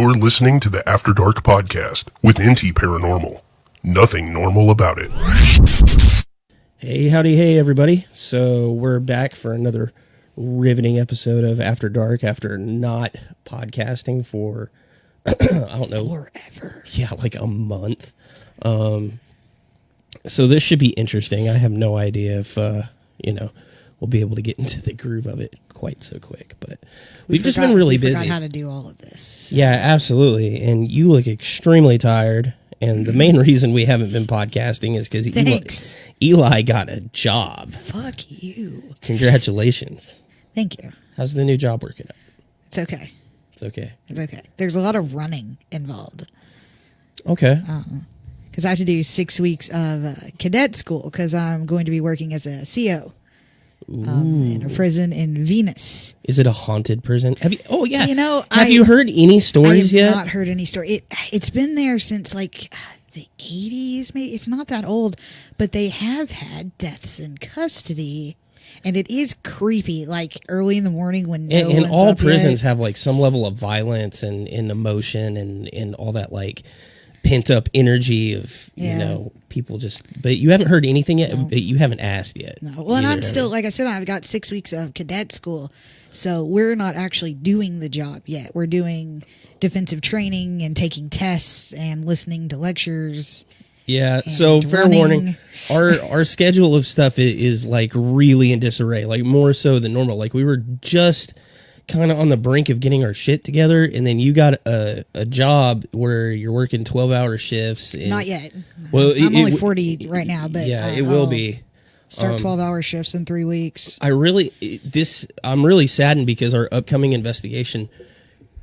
You're listening to the After Dark podcast with NTParanormal. Nothing normal about it. Hey, howdy, hey, everybody. So we're back for another riveting episode of After Dark after not podcasting for, I don't know. Forever. Yeah, like a month. So this should be interesting. I have no idea if, we'll be able to get into the groove of it quite so quick. But we've just been really busy. We forgot how to do all of this. So. Yeah, absolutely. And you look extremely tired. And the main reason we haven't been podcasting is because Eli got a job. Fuck you. Congratulations. Thank you. How's the new job working out? It's okay. It's okay. It's okay. There's a lot of running involved. Okay. Because I have to do 6 weeks of cadet school because I'm going to be working as a CO in a prison in Venus. Is it a haunted prison? Have you? Oh yeah. Have you heard any stories yet? I have not heard any story. It's been there since like the 80s. Maybe it's not that old, but they have had deaths in custody, and it is creepy. Like early in the morning when and all prisons have like some level of violence and emotion and all that like pent up energy of people just. But you haven't heard anything yet. No. But you haven't asked yet. No. Well, and I'm still, like I said, I've got 6 weeks of cadet school, so we're not actually doing the job yet. We're doing defensive training and taking tests and listening to lectures. Yeah. So fair warning, our schedule of stuff is like really in disarray, like more so than normal. Like we were just kind of on the brink of getting our shit together, and then you got a job where you're working 12-hour shifts. Not yet. Well, I'm only 40 right now, but yeah, it will be. Start 12-hour shifts in 3 weeks. I'm really saddened because our upcoming investigation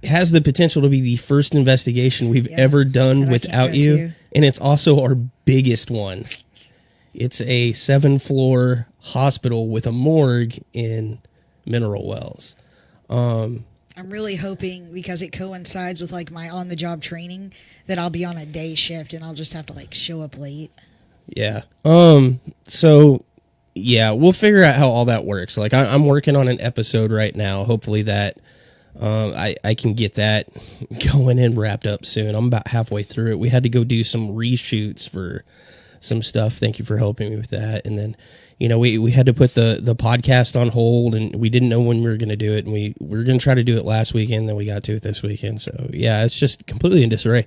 has the potential to be the first investigation we've ever done without you, and it's also our biggest one. It's a 7-floor hospital with a morgue in Mineral Wells. I'm really hoping, because it coincides with like my on-the-job training, that I'll be on a day shift and I'll just have to like show up late. Yeah. So yeah, we'll figure out how all that works. Like I'm working on an episode right now. Hopefully that I can get that going and wrapped up soon. I'm about halfway through it. We had to go do some reshoots for some stuff. Thank you for helping me with that. And then we had to put the podcast on hold, and we didn't know when we were going to do it, and we were going to try to do it last weekend, then we got to it this weekend. So yeah, it's just completely in disarray.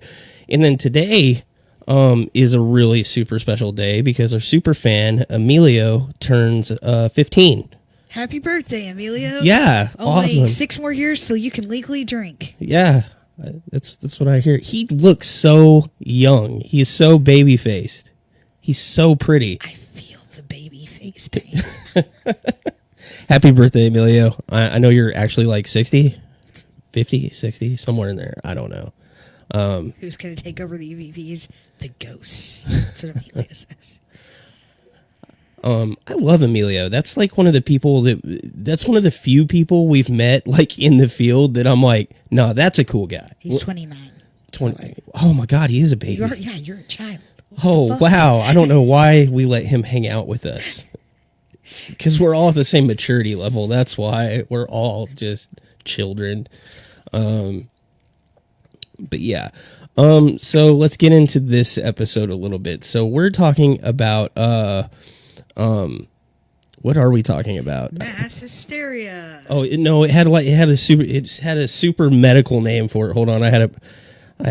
And then today is a really super special day because our super fan Emilio turns 15. Happy birthday, Emilio! Yeah, only awesome. 6 more years so you can legally drink. Yeah, that's what I hear. He looks so young. He's so baby faced. He's so pretty. I feel the baby face pain. Happy birthday, Emilio. I know you're actually like 60, 50, 60, somewhere in there. I don't know. Who's going to take over the EVPs? The ghosts. That's what Emilio says. I love Emilio. That's like one of the people that's one of the few people we've met like in the field that I'm like, no, that's a cool guy. He's 29. 20. Oh my God, he is a baby. You're a child. Oh, wow. I don't know why we let him hang out with us. Because we're all at the same maturity level. That's why we're all just children. But yeah. So let's get into this episode a little bit. So we're talking about what are we talking about? Mass hysteria. Oh no, it had a super medical name for it. Hold on, I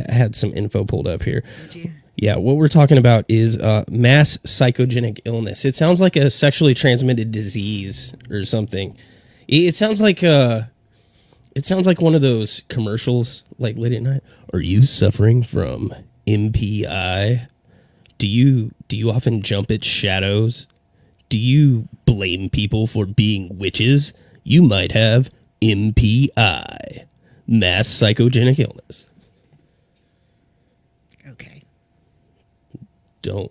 had some info pulled up here. Did you? Yeah, what we're talking about is mass psychogenic illness. It sounds like a sexually transmitted disease or something. It sounds like one of those commercials, like late at night. Are you suffering from NTPI? Do you often jump at shadows? Do you blame people for being witches? You might have NTPI, mass psychogenic illness. Okay. Don't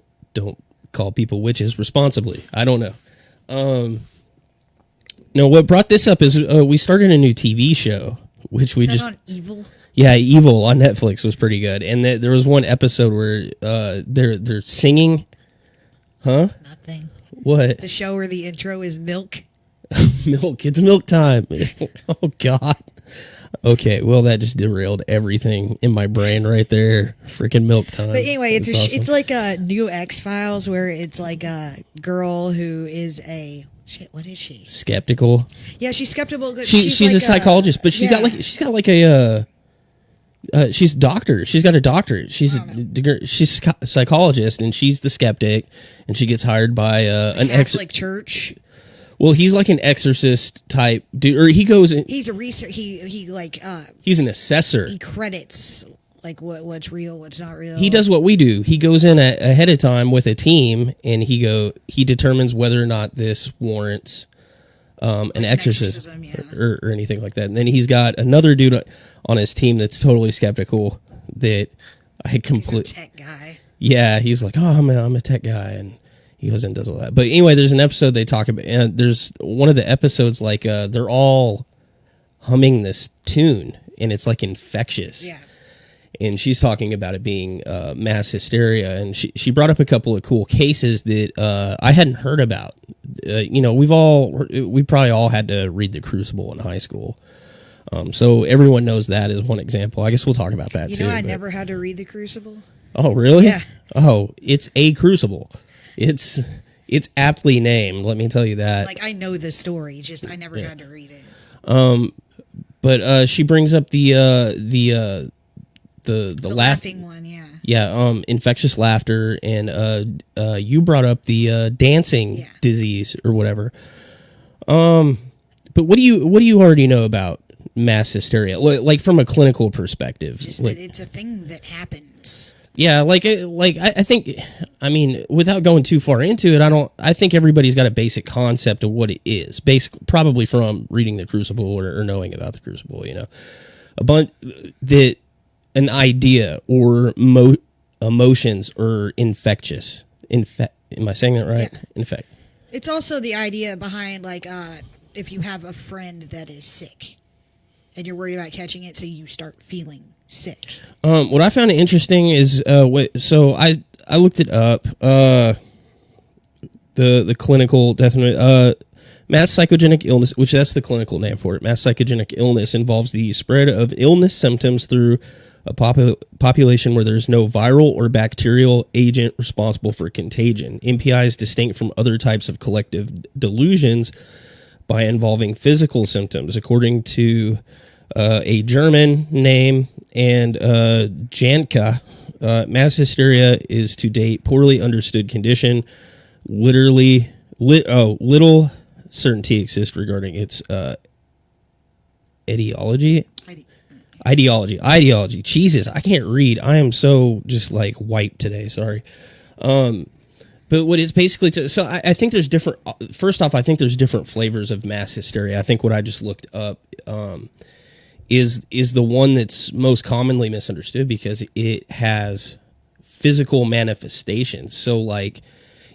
call people witches responsibly. I don't know. No, what brought this up is we started a new TV show, which we just on Evil. Yeah, Evil on Netflix was pretty good, and there was one episode where they're singing. Huh? Nothing. What? The show where the intro is milk. Milk. It's milk time. Oh God. Okay, well, that just derailed everything in my brain right there. Freaking milk time. But anyway, That's awesome. it's like a new X-Files where it's like a girl who is a shit. What is she? Skeptical. Yeah, she's skeptical. She's like a psychologist, but she's got like a she's a doctor. She's got a doctorate. She's a psychologist, and she's the skeptic, and she gets hired by an Catholic church. Well, he's like an exorcist type dude, or he goes in. He's a research. He like He's an assessor. he credits like what's real, what's not real. He does what we do. He goes in ahead of time with a team, and he determines whether or not this warrants an exorcism or anything like that. And then he's got another dude on his team that's totally skeptical. That I completely tech guy. Yeah, he's like, oh, I'm a tech guy, and he goes and does all that. But anyway, there's an episode they talk about, and there's one of the episodes like they're all humming this tune, and it's like infectious. Yeah. And she's talking about it being mass hysteria, and she brought up a couple of cool cases that I hadn't heard about. We probably all had to read the Crucible in high school, so everyone knows that as one example. I guess we'll talk about that too. I never had to read the Crucible. Oh, really? Yeah. Oh, it's a Crucible. It's aptly named. Let me tell you that. Like I know the story, just I never had to read it. But she brings up the laughing one, yeah. Yeah, infectious laughter, and you brought up the dancing disease or whatever. But what do you already know about mass hysteria, like from a clinical perspective? Just that it's a thing that happens. Yeah, I think, I mean, without going too far into it, I think everybody's got a basic concept of what it is, probably from reading the Crucible or knowing about the Crucible, a bunch that an idea or emotions are infectious. Am I saying that right? Yeah. It's also the idea behind like if you have a friend that is sick and you're worried about catching it, so you start feeling sick. What I found interesting is so I looked it up. The clinical definition, mass psychogenic illness, which that's the clinical name for it. Mass psychogenic illness involves the spread of illness symptoms through a population where there's no viral or bacterial agent responsible for contagion. NPI is distinct from other types of collective delusions by involving physical symptoms, according to a German name and Janka. Mass hysteria is to date poorly understood condition. Little certainty exists regarding its etiology. Ideology. Jesus, I can't read. I am so just like wiped today. Sorry. But what it's basically so I think there's different. First off, I think there's different flavors of mass hysteria. I think what I just looked up is the one that's most commonly misunderstood because it has physical manifestations. So like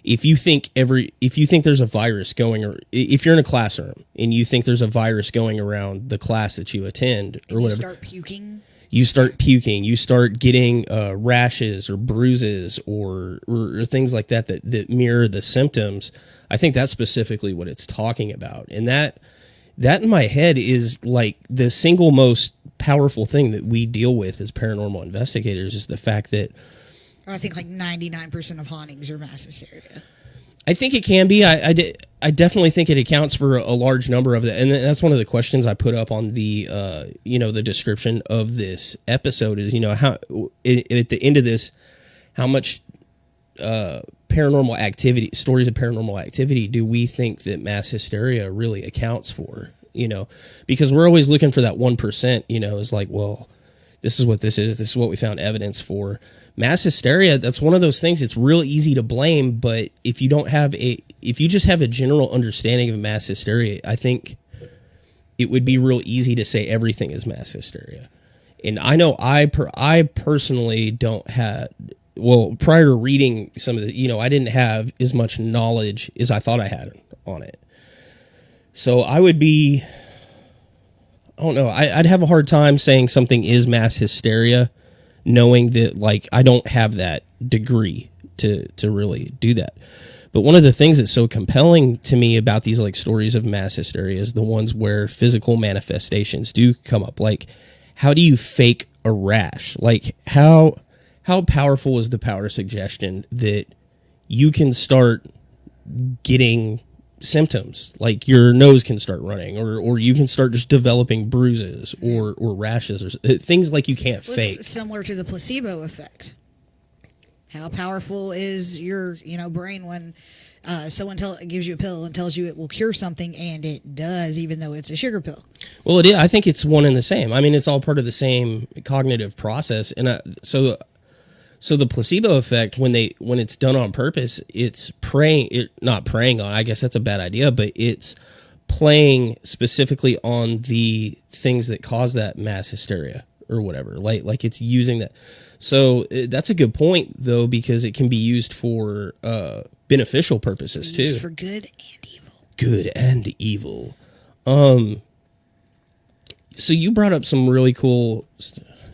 if you think there's a virus going, or if you're in a classroom and you think there's a virus going around the class that you attend or whatever, you start puking, you start getting rashes or bruises or things like that mirror the symptoms. I think that's specifically what it's talking about. And that in my head is like the single most powerful thing that we deal with as paranormal investigators is the fact that I think like 99% of hauntings are mass hysteria. I think it can be. I definitely think it accounts for a large number of that, and that's one of the questions I put up on the the description of this episode is how at the end of this, how much paranormal activity, stories of paranormal activity, do we think that mass hysteria really accounts for? Because we're always looking for that 1%. Is like, well, this is what this is. This is what we found evidence for. Mass hysteria, that's one of those things. It's real easy to blame, but if you just have a general understanding of mass hysteria, I think it would be real easy to say everything is mass hysteria. And I know I personally don't have. Well, prior to reading some of the, I didn't have as much knowledge as I thought I had on it. So I would be, I don't know, I'd have a hard time saying something is mass hysteria, knowing that, like, I don't have that degree to really do that. But one of the things that's so compelling to me about these like stories of mass hysteria is the ones where physical manifestations do come up. Like, how do you fake a rash? Like, how powerful is the power of suggestion that you can start getting symptoms, like your nose can start running, or you can start just developing bruises or rashes or things like you can't fake. It's similar to the placebo effect. How powerful is your brain when someone gives you a pill and tells you it will cure something, and it does, even though it's a sugar pill. Well, it is. I think it's one and the same. I mean, it's all part of the same cognitive process, and so the placebo effect, when it's done on purpose, it's not preying on. I guess that's a bad idea, but it's playing specifically on the things that cause that mass hysteria or whatever. Like it's using that. So that's a good point, though, because it can be used for beneficial purposes too. Used for good and evil. Good and evil. So you brought up some really cool.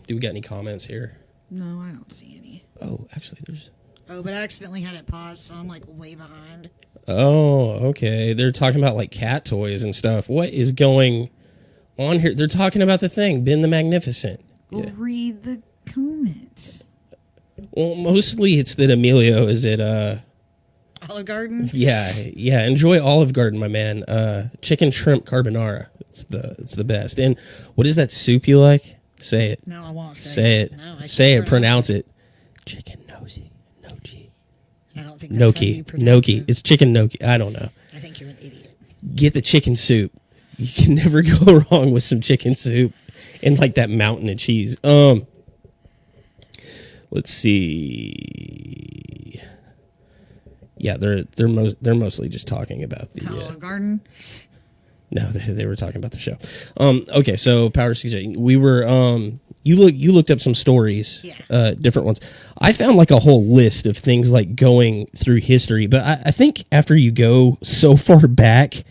Do we got any comments here? No, I don't see any. Oh, actually, there's. Oh, but I accidentally had it paused, so I'm like way behind. Oh, okay. They're talking about like cat toys and stuff. What is going on here? They're talking about the thing, Ben the Magnificent. Well, read the comments. Well, mostly it's that Emilio is at Olive Garden. Yeah. Enjoy Olive Garden, my man. Chicken shrimp carbonara. It's the best. And what is that soup you like? Say it. No, I won't say it. No, say it. Pronounce it. Chicken nosy. Noki. I don't think that's how you pronounce it. It's chicken gnocchi. I don't know. I think you're an idiot. Get the chicken soup. You can never go wrong with some chicken soup and like that mountain of cheese. Let's see. Yeah, they're mostly just talking about the Olive Garden. No, they were talking about the show. Okay, so power suggestion. We were you looked up some stories, different ones. I found like a whole list of things like going through history, but I think after you go so far back,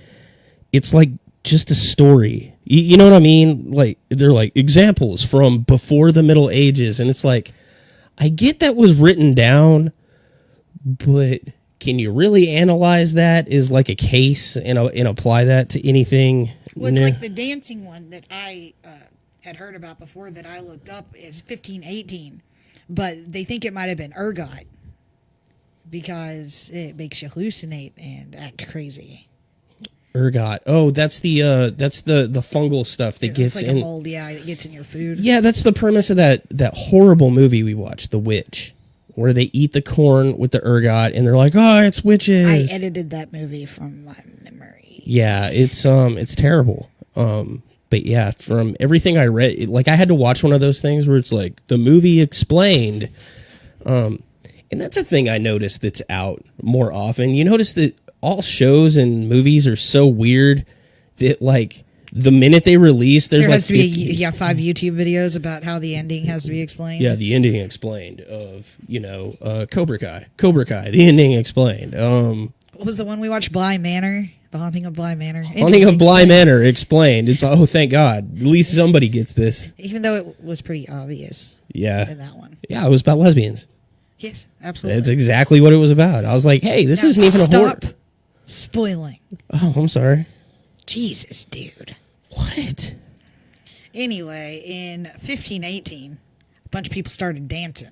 it's like just a story. You know what I mean? Like they're like examples from before the Middle Ages, and it's like I get that was written down, but can you really analyze that as like a case and apply that to anything? Well, it's like the dancing one that I had heard about before that I looked up is 1518, but they think it might have been ergot because it makes you hallucinate and act crazy. Ergot. Oh, that's the fungal stuff that gets like in. A mold, that gets in your food. Yeah, that's the premise of that horrible movie we watched, The Witch, where they eat the corn with the ergot and they're like, "Oh, it's witches." I edited that movie from my memory. Yeah, it's terrible. But yeah, from everything I read, like I had to watch one of those things where it's like the movie explained. And that's a thing I noticed that's out more often. You notice that all shows and movies are so weird that like the minute they release, there has to be 5 YouTube videos about how the ending has to be explained. Yeah, the ending explained of Cobra Kai, the ending explained. What was the one we watched? Bly Manor, The Haunting of Bly Manor. Haunting of Bly Manor explained. It's thank God, at least somebody gets this. Even though it was pretty obvious. Yeah, in that one. Yeah, it was about lesbians. Yes, absolutely. That's exactly what it was about. I was like, hey, this isn't even a horror. Stop spoiling. Oh, I'm sorry. Jesus, dude. What? Anyway, in 1518, a bunch of people started dancing.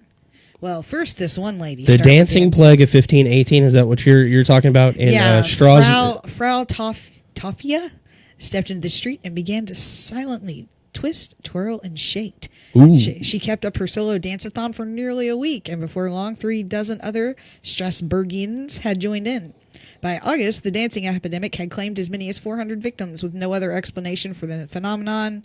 Well, first this one lady the dancing plague of 1518, is that what you're talking about? In Frau Toffia stepped into the street and began to silently twist, twirl, and shake. She kept up her solo dance-a-thon for nearly a week, and before long, 36 other Strasbourgians had joined in. By August, the dancing epidemic had claimed as many as 400 victims, with no other explanation for the phenomenon.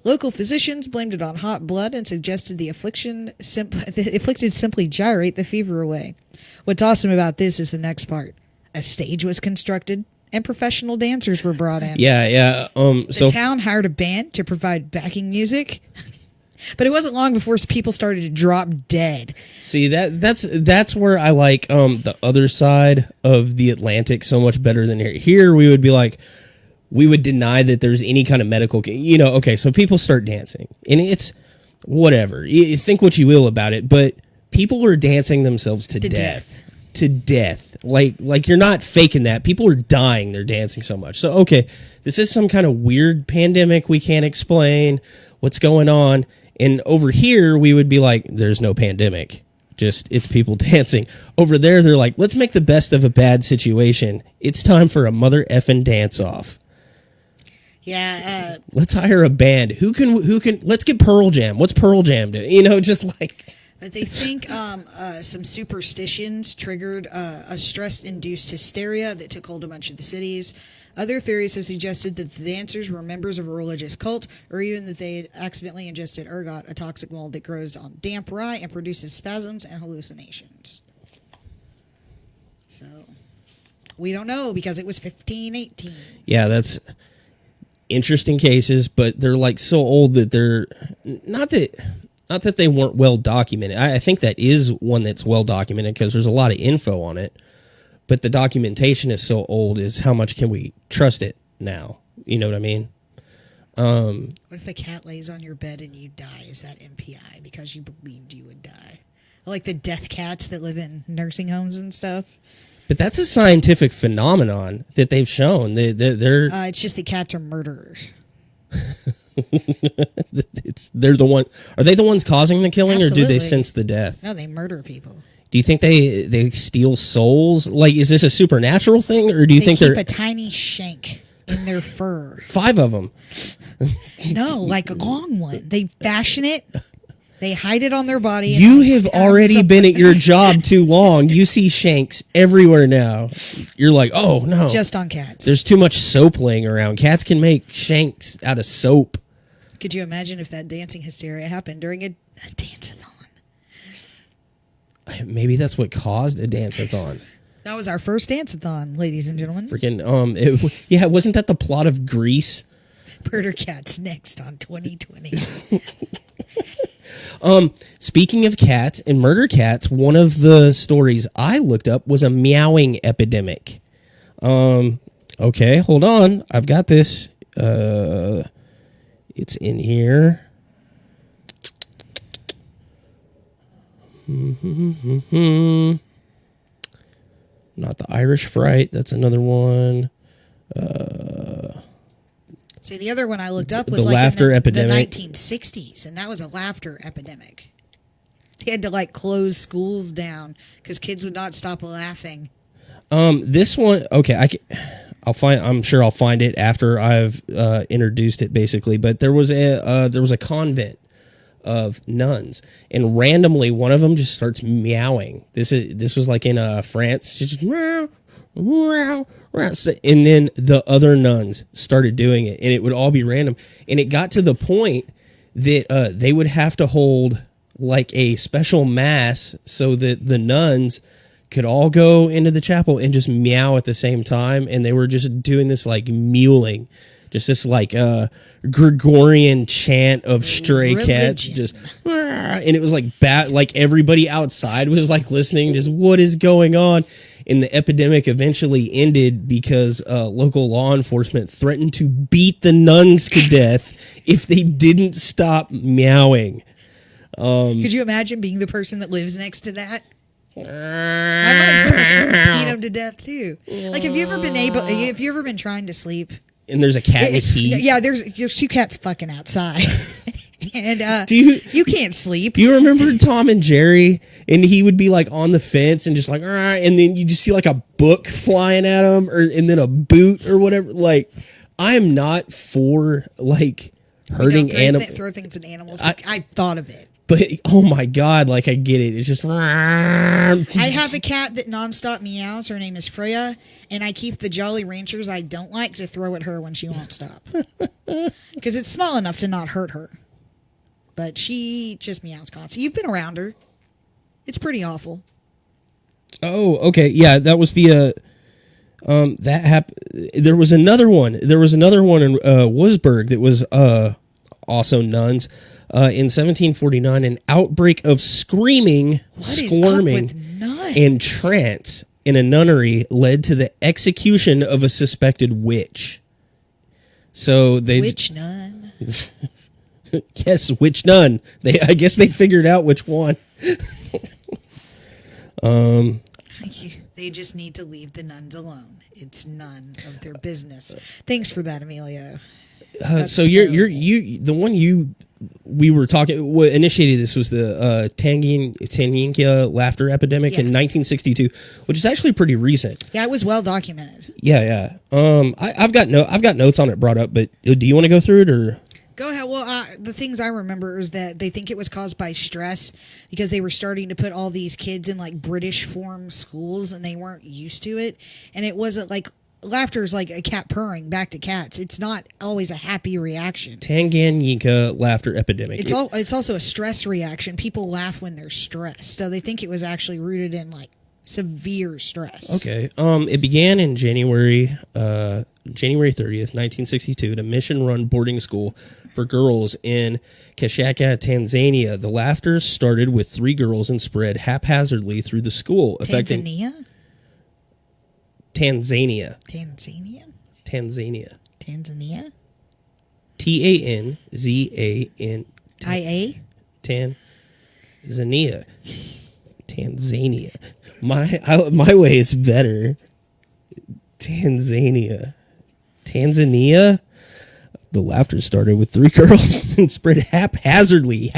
Local physicians blamed it on hot blood and suggested the afflicted simply gyrate the fever away. What's awesome about this is the next part. A stage was constructed, and professional dancers were brought in. Yeah. The town hired a band to provide backing music. But it wasn't long before people started to drop dead. See, that's where I like the other side of the Atlantic so much better than here. Here we would be like, we would deny that there's any kind of medical, okay, so people start dancing. And it's whatever. You think what you will about it, but people were dancing themselves to death. to death. Like you're not faking that. People are dying. They're dancing so much. So, okay, this is some kind of weird pandemic we can't explain. What's going on? And over here, we would be like, there's no pandemic. Just, it's people dancing. Over there, they're like, let's make the best of a bad situation. It's time for a mother effing dance off. Yeah. Let's hire a band. Who can, let's get Pearl Jam. What's Pearl Jam do? You know, just like. But they think some superstitions triggered a stress-induced hysteria that took hold of a bunch of the cities. Other theories have suggested that the dancers were members of a religious cult, or even that they had accidentally ingested ergot, a toxic mold that grows on damp rye and produces spasms and hallucinations. So, we don't know because it was 1518. Yeah, that's interesting cases, but they're like so old that they're not that they weren't well documented. I think that is one that's well documented because there's a lot of info on it. But the documentation is so old, is how much can we trust it now? You know what I mean? What if a cat lays on your bed and you die? Is that NPI because you believed you would die? Like the death cats that live in nursing homes and stuff. But that's a scientific phenomenon that they've shown. They're it's just that cats are murderers. They're the one. Are they the ones causing the killing, Absolutely. or do they sense the death? No, they murder people. Do you think they steal souls? Like, is this a supernatural thing, or do you think they keep they're a tiny shank in their fur? 5 of them? No, like a long one. They fashion it. They hide it on their body. And You then have stab already someone. been at your job too long. You see shanks everywhere now. You're like, oh no, Just on cats. there's too much soap laying around. Cats can make shanks out of soap. Could you imagine if that dancing hysteria happened during a dance-a-thon? Maybe that's what caused a dance-a-thon. That was our first dance-a-thon, ladies and gentlemen. Freaking wasn't that the plot of Grease? Murder Cats next on 2020. Speaking of cats and murder cats, one of the stories I looked up was a meowing epidemic. Okay, hold on. I've got this. It's in here. Not the Irish Fright. That's another one. See, the other one I looked up The was like laughter in the epidemic. 1960s, and that was a laughter epidemic. They had to like close schools down because kids would not stop laughing. This one, okay, I'm sure I'll find it after I've introduced it, basically. But there was a convent of nuns, and randomly one of them just starts meowing. This was like in France, just meow, meow, meow. And then the other nuns started doing it, and it would all be random. And it got to the point that they would have to hold like a special mass so that the nuns could all go into the chapel and just meow at the same time. And they were just doing this like mewling, just this like Gregorian chant of stray cats, just, and it was like like everybody outside was like listening, just what is going on? And the epidemic eventually ended because local law enforcement threatened to beat the nuns to death if they didn't stop meowing. Could you imagine being the person that lives next to that? I might beat them to death too. Like, have you ever been trying to sleep? And there's a cat in the heat. Yeah, there's 2 cats fucking outside, and you can't sleep. Do you remember Tom and Jerry? And he would be like on the fence and just like, and then you just see like a book flying at him, and then a boot or whatever. Like, I am not for like hurting animals. Throw things at animals. I've thought of it. But, oh my God, like, I get it. It's just... I have a cat that nonstop meows. Her name is Freya. And I keep the Jolly Ranchers I don't like to throw at her when she won't stop. Because it's small enough to not hurt her. But she just meows constantly. You've been around her. It's pretty awful. Oh, okay. Yeah, that was the... that happened... There was another one. There was another one in Wurzburg that was also nuns. In 1749, an outbreak of screaming, squirming, and trance in a nunnery led to the execution of a suspected witch. So they witch nun. Yes, witch nun. I guess they figured out which one. They just need to leave the nuns alone. It's none of their business. Thanks for that, Emilio. So the one we were talking, what initiated this was the Tanganyika laughter epidemic in 1962, which is actually pretty recent. Yeah, it was well documented. Yeah. I've got notes on it brought up, but do you want to go through it or? Go ahead. Well, the things I remember is that they think it was caused by stress because they were starting to put all these kids in like British form schools and they weren't used to it. And it wasn't like laughter is like a cat purring back to cats. It's not always a happy reaction. Tanganyika laughter epidemic. It's also a stress reaction. People laugh when they're stressed. So they think it was actually rooted in like severe stress. Okay. It began in January 30th, 1962 at a mission-run boarding school for girls in Kashaka, Tanzania. The laughter started with 3 girls and spread haphazardly through the school, affecting Tanzania. Tanzania. Tanzania. Tanzania. IA. Tanzania. My way is better. Tanzania. The laughter started with 3 girls and spread haphazardly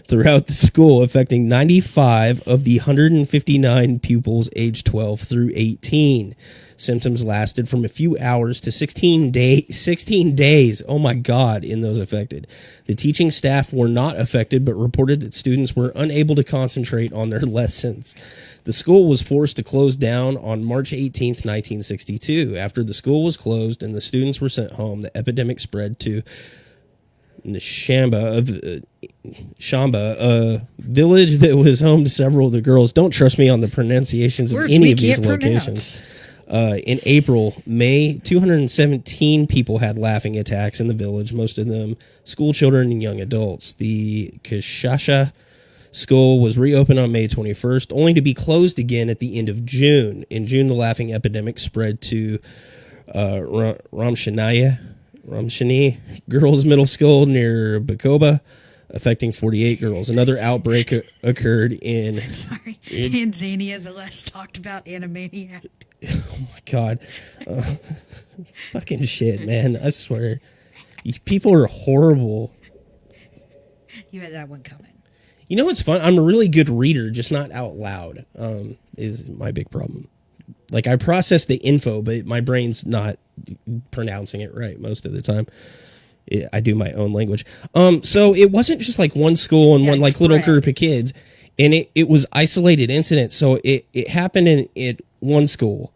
throughout the school, affecting 95 of the 159 pupils aged 12 through 18. Symptoms lasted from a few hours to 16 days. Oh my God, in those affected. The teaching staff were not affected, but reported that students were unable to concentrate on their lessons. The school was forced to close down on March 18th, 1962. After the school was closed and the students were sent home, the epidemic spread to Shamba, a village that was home to several of the girls. Don't trust me on the pronunciations of any of these locations. In May, 217 people had laughing attacks in the village, most of them school children and young adults. The Kashasha school was reopened on May 21st, only to be closed again at the end of June. In June, the laughing epidemic spread to Ramshani Girls Middle School near Bukoba, affecting 48 girls. Another outbreak occurred in... Tanzania, the less talked about Animaniac. Oh my God. Fucking shit, man. I swear. People are horrible. You had that one coming. You know what's fun? I'm a really good reader, just not out loud, is my big problem. Like, I process the info, but my brain's not pronouncing it right most of the time. I do my own language. So it wasn't just like one school and one like little group of kids. And it was isolated incidents. So it happened in one school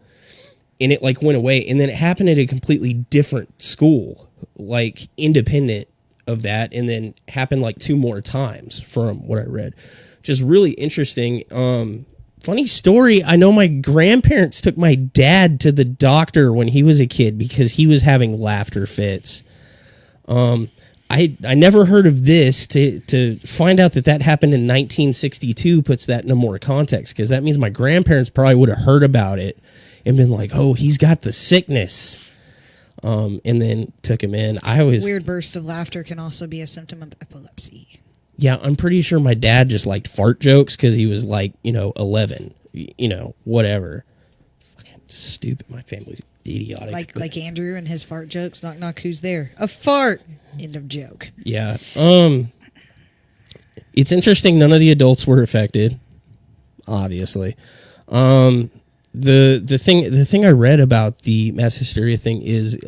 and it like went away. And then it happened at a completely different school, like independent of that. And then happened like 2 more times from what I read, which is really interesting. Funny story. I know my grandparents took my dad to the doctor when he was a kid because he was having laughter fits. I never heard of this. To find out that happened in 1962 puts that into more context, because that means my grandparents probably would have heard about it and been like, oh, he's got the sickness. And then took him in. Weird burst of laughter can also be a symptom of epilepsy. Yeah, I'm pretty sure my dad just liked fart jokes because he was like, 11, whatever. Fucking stupid. My family's idiotic. Like Andrew and his fart jokes. Knock, knock, who's there? A fart. End of joke. Yeah. It's interesting. None of the adults were affected, obviously. The thing I read about the mass hysteria thing is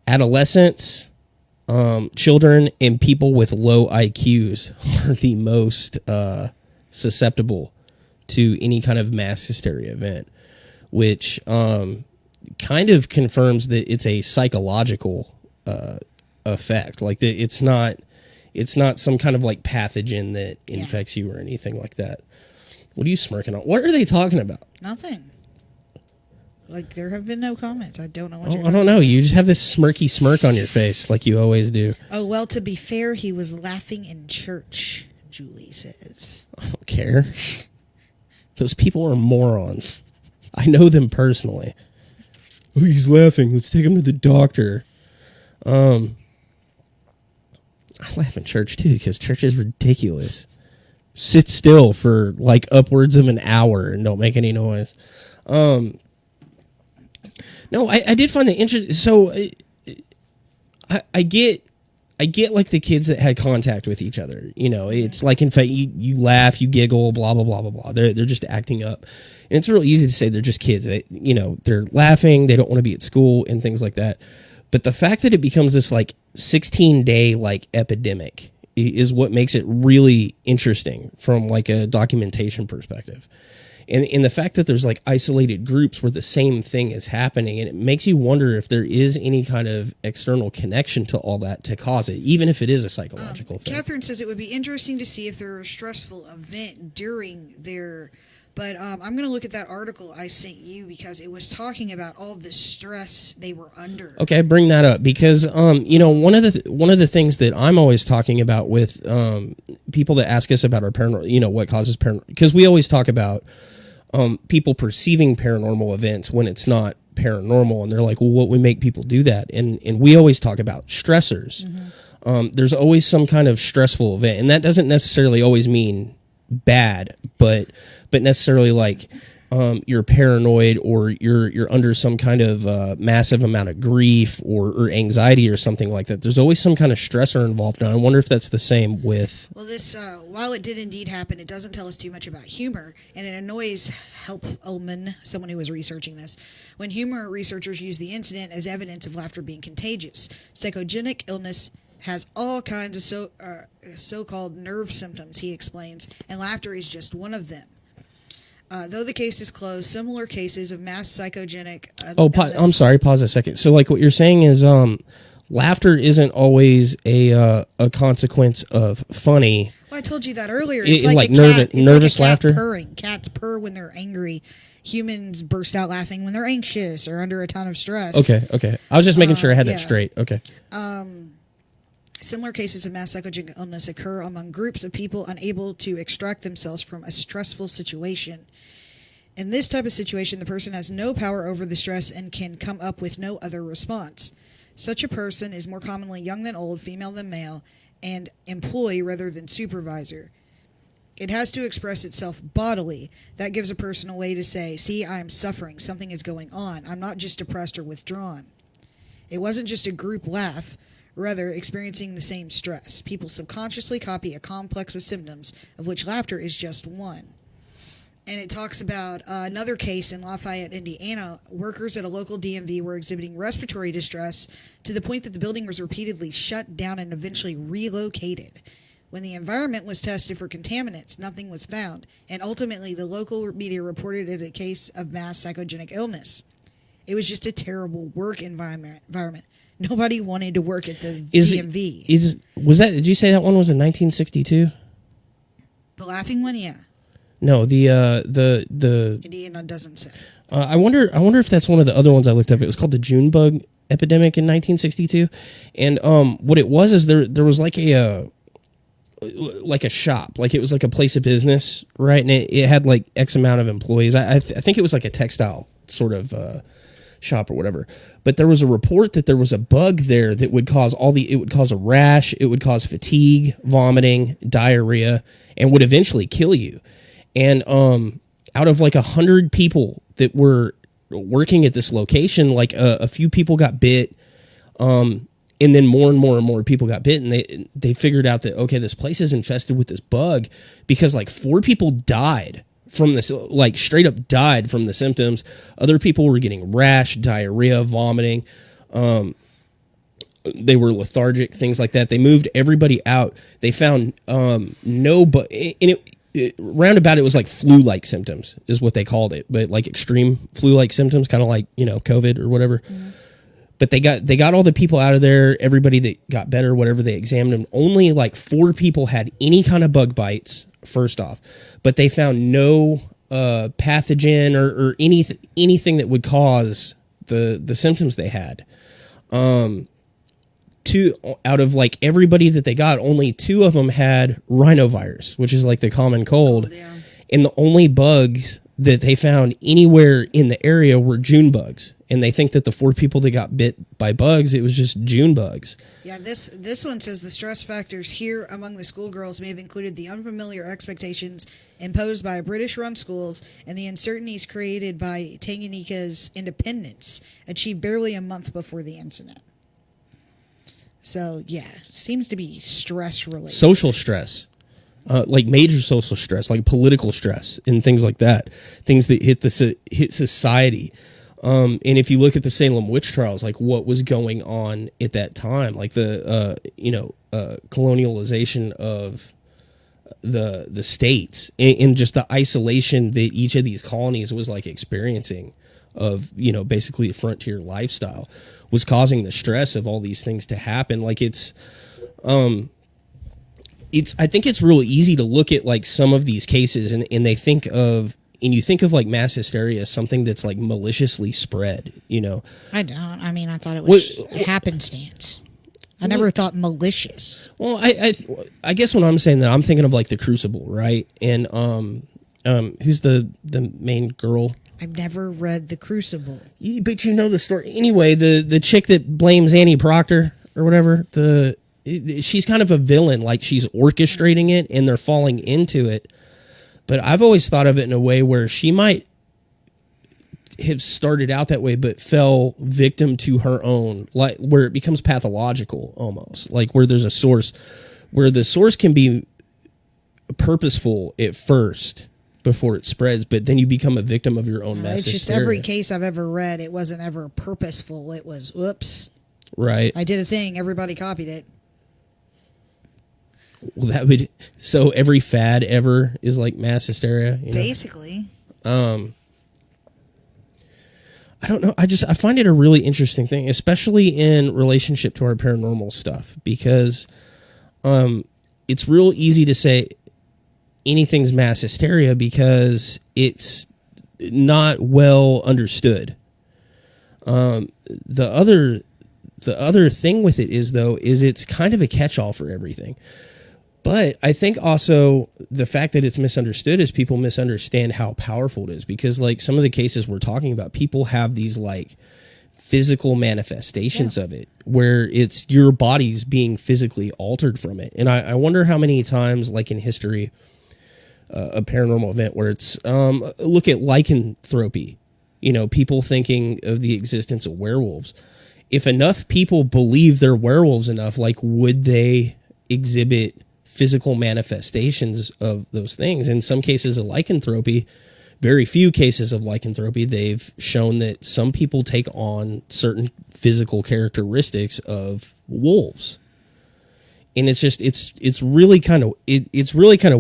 adolescents, children, and people with low IQs are the most susceptible to any kind of mass hysteria event, which kind of confirms that it's a psychological effect. Like it's not some kind of like pathogen that infects you or anything like that. What are you smirking on? What are they talking about? Nothing. Like, there have been no comments. I don't know what you're I don't know. You just have this smirky smirk on your face like you always do. Oh, well, to be fair, he was laughing in church, Julie says. I don't care. Those people are morons. I know them personally. Oh, he's laughing. Let's take him to the doctor. I laugh in church, too, because church is ridiculous. sit still for like upwards of an hour and don't make any noise. No, I did find that interesting. So I get like the kids that had contact with each other. You know, it's like, in fact, you laugh, you giggle, blah blah blah blah blah. They're just acting up, and it's real easy to say they're just kids. They're laughing, they don't want to be at school and things like that. But the fact that it becomes this like 16-day like epidemic is what makes it really interesting from like a documentation perspective. And the fact that there's like isolated groups where the same thing is happening, and it makes you wonder if there is any kind of external connection to all that to cause it, even if it is a psychological thing. Catherine says it would be interesting to see if there were a stressful event during their... But I'm going to look at that article I sent you because it was talking about all the stress they were under. Okay, bring that up because one of the things that I'm always talking about with people that ask us about our paranormal, what causes paranormal, because we always talk about people perceiving paranormal events when it's not paranormal, and they're like, well, what would make people do that? And we always talk about stressors. Mm-hmm. There's always some kind of stressful event, and that doesn't necessarily always mean bad, but necessarily like you're paranoid or you're under some kind of massive amount of grief or anxiety or something like that. There's always some kind of stressor involved, and I wonder if that's the same with... Well, this, while it did indeed happen, it doesn't tell us too much about humor, and it annoys Help Ullman, someone who was researching this, when humor researchers use the incident as evidence of laughter being contagious. Psychogenic illness has all kinds of so-called nerve symptoms, he explains, and laughter is just one of them. Though the case is closed, similar cases of mass psychogenic... I'm sorry, pause a second. So like what you're saying is laughter isn't always a consequence of funny. Well, I told you that earlier. It's like a cat, nervous like a cat laughter? purring. Cats purr when they're angry. Humans burst out laughing when they're anxious or under a ton of stress. Okay. I was just making sure I had that straight. Okay. Similar cases of mass psychogenic illness occur among groups of people unable to extract themselves from a stressful situation. In this type of situation, the person has no power over the stress and can come up with no other response. Such a person is more commonly young than old, female than male, and employee rather than supervisor. It has to express itself bodily. That gives a person a way to say, see, I am suffering, something is going on, I'm not just depressed or withdrawn. It wasn't just a group laugh, rather experiencing the same stress. People subconsciously copy a complex of symptoms, of which laughter is just one. And it talks about another case in Lafayette, Indiana. Workers at a local DMV were exhibiting respiratory distress to the point that the building was repeatedly shut down and eventually relocated. When the environment was tested for contaminants, nothing was found, and ultimately the local media reported it a case of mass psychogenic illness. It was just a terrible work environment. Nobody wanted to work at the DMV. Did you say that one was in 1962? The laughing one, yeah. No, the Indiana doesn't say. I wonder if that's one of the other ones I looked up. It was called the June Bug Epidemic in 1962, and what it was is there was like a shop, like it was like a place of business, right? And it had like X amount of employees. I think it was like a textile sort of shop or whatever. But there was a report that there was a bug there that would cause it would cause a rash, it would cause fatigue, vomiting, diarrhea, and would eventually kill you. And out of like 100 people that were working at this location, like a few people got bit, and then more and more people got bit, and they figured out that, okay, this place is infested with this bug because like 4 people died from this, like straight up died from the symptoms. Other people were getting rash, diarrhea, vomiting. They were lethargic, things like that. They moved everybody out. They found roundabout it was like flu-like symptoms is what they called it, but like extreme flu-like symptoms, kind of like, COVID or whatever. Mm-hmm. But they got all the people out of there. Everybody that got better, whatever, they examined them. Only like 4 people had any kind of bug bites, first off, but they found no pathogen or anything that would cause the symptoms they had. 2 out of like everybody that they got, only 2 of them had rhinovirus, which is like the common cold. Yeah. And the only bugs that they found anywhere in the area were June bugs. And they think that the 4 people that got bit by bugs, it was just June bugs. Yeah, this one says the stress factors here among the schoolgirls may have included the unfamiliar expectations imposed by British-run schools and the uncertainties created by Tanganyika's independence, achieved barely a month before the incident. So, yeah, seems to be stress-related. Social stress. Like major social stress, like political stress and things like that. Things that hit society. And if you look at the Salem witch trials, like what was going on at that time, like the colonialization of the states and just the isolation that each of these colonies was like experiencing of, basically a frontier lifestyle was causing the stress of all these things to happen. Like I think it's real easy to look at like some of these cases and you think of like mass hysteria as something that's like maliciously spread, I don't. I mean, I thought it was happenstance. I never thought malicious. Well, I guess when I'm saying that, I'm thinking of like the Crucible, right? And who's the main girl? I've never read the Crucible. But you know the story anyway. The chick that blames Annie Proctor or whatever. She's kind of a villain, like she's orchestrating it, and they're falling into it. But I've always thought of it in a way where she might have started out that way, but fell victim to her own, like where it becomes pathological almost, like where there's a source, where the source can be purposeful at first before it spreads, but then you become a victim of your own mass hysteria. It's just every case I've ever read, it wasn't ever purposeful. It was, whoops. Right. I did a thing. Everybody copied it. Well, so every fad ever is like mass hysteria, basically. I don't know. I find it a really interesting thing, especially in relationship to our paranormal stuff, because it's real easy to say anything's mass hysteria because it's not well understood. The other thing with it is it's kind of a catch-all for everything. But I think also the fact that it's misunderstood is people misunderstand how powerful it is, because like some of the cases we're talking about, people have these like physical manifestations of it where it's your body's being physically altered from it. And I wonder how many times, like in history, a paranormal event where it's look at lycanthropy, people thinking of the existence of werewolves. If enough people believe they're werewolves enough, like would they exhibit physical manifestations of those things? In some cases of lycanthropy, very few cases of lycanthropy, they've shown that some people take on certain physical characteristics of wolves. And it's just it's really kind of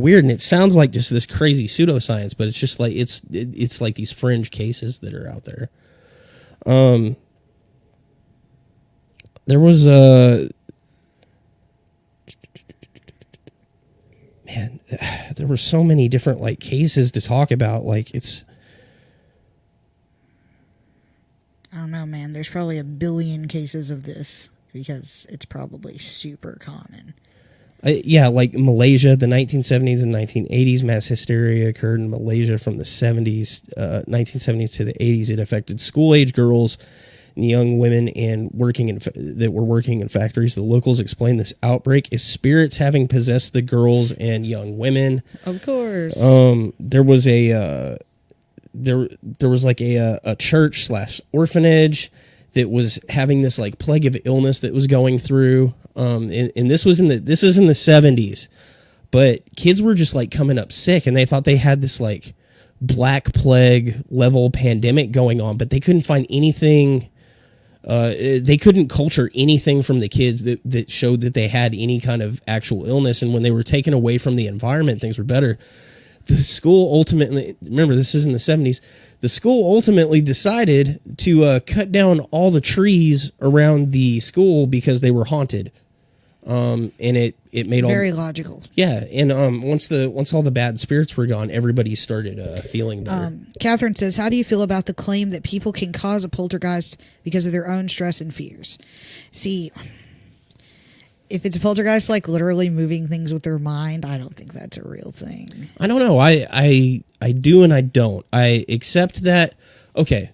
weird, and it sounds like just this crazy pseudoscience, but it's just like it's like these fringe cases that are out there. There was there were so many different like cases to talk about. Like I don't know, man. There's probably a billion cases of this because it's probably super common. Like Malaysia, the 1970s and 1980s mass hysteria occurred in Malaysia from the 1970s to the 80s. It affected school-age girls and young women and that were working in factories. The locals explained this outbreak as spirits having possessed the girls and young women. Of course. There was like a church / orphanage that was having this like plague of illness that was going through. And this is in the 70s, but kids were just like coming up sick, and they thought they had this like black plague level pandemic going on, but they couldn't find anything. They couldn't culture anything from the kids that showed that they had any kind of actual illness. And when they were taken away from the environment, things were better. The school ultimately, remember this is in the 70s, the school ultimately decided to cut down all the trees around the school because they were haunted. And it made very logical. Yeah, and once all the bad spirits were gone, everybody started feeling better. Catherine says, how do you feel about the claim that people can cause a poltergeist because of their own stress and fears? See, if it's a poltergeist, like literally moving things with their mind, I don't think that's a real thing. I don't know. I do and I don't. I accept that. Okay,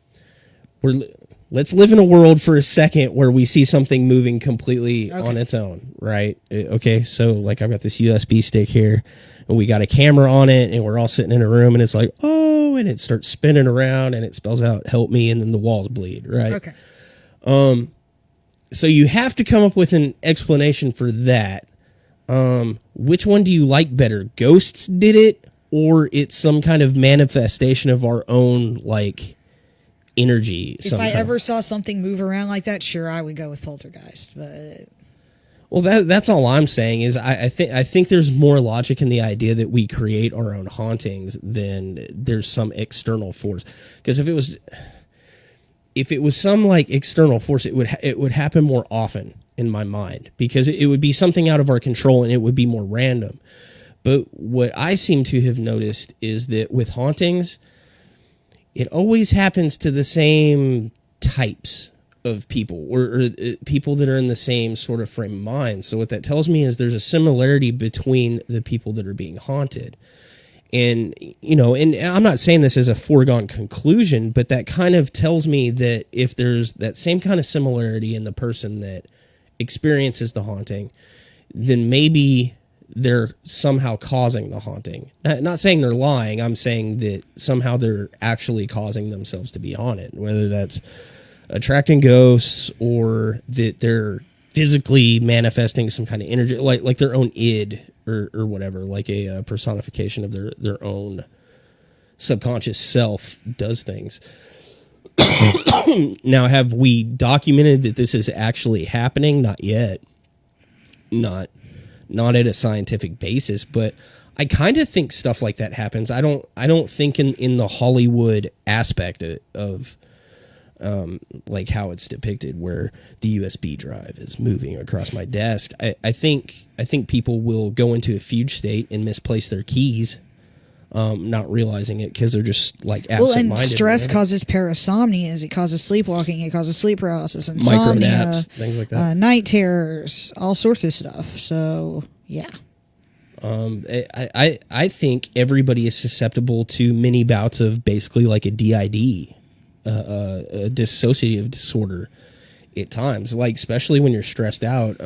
let's live in a world for a second where we see something moving completely on its own, right? Okay, so like I've got this USB stick here, and we got a camera on it, and we're all sitting in a room, and it's like, oh, and it starts spinning around, and it spells out "help me," and then the walls bleed, right? Okay. So you have to come up with an explanation for that. Which one do you like better? Ghosts did it, or it's some kind of manifestation of our own, like, energy somehow? If I ever saw something move around like that, sure, I would go with poltergeist. But well, that's all I'm saying is I think there's more logic in the idea that we create our own hauntings than there's some external force. Because if it was some like external force, it would happen more often in my mind, because it would be something out of our control and it would be more random. But what I seem to have noticed is that with hauntings, it always happens to the same types of people, or people that are in the same sort of frame of mind. So what that tells me is there's a similarity between the people that are being haunted. And, you know, and I'm not saying this as a foregone conclusion, but that kind of tells me that if there's that same kind of similarity in the person that experiences the haunting, then maybe they're somehow causing the haunting. Not saying they're lying. I'm saying that somehow they're actually causing themselves to be haunted, whether that's attracting ghosts or that they're physically manifesting some kind of energy, like their own id or whatever, like a personification of their own subconscious self does things. Now, have we documented that this is actually happening? Not yet. Not at a scientific basis, but I kind of think stuff like that happens. I don't think in the Hollywood aspect of like how it's depicted, where the USB drive is moving across my desk. I think people will go into a fugue state and misplace their keys, not realizing it because they're just like absent-minded. Well, and stress causes parasomnias. It causes sleepwalking. It causes sleep paralysis, insomnia, micronaps, things like that, night terrors, all sorts of stuff. So yeah. I think everybody is susceptible to many bouts of basically like a DID, a dissociative disorder at times, like especially when you're stressed out.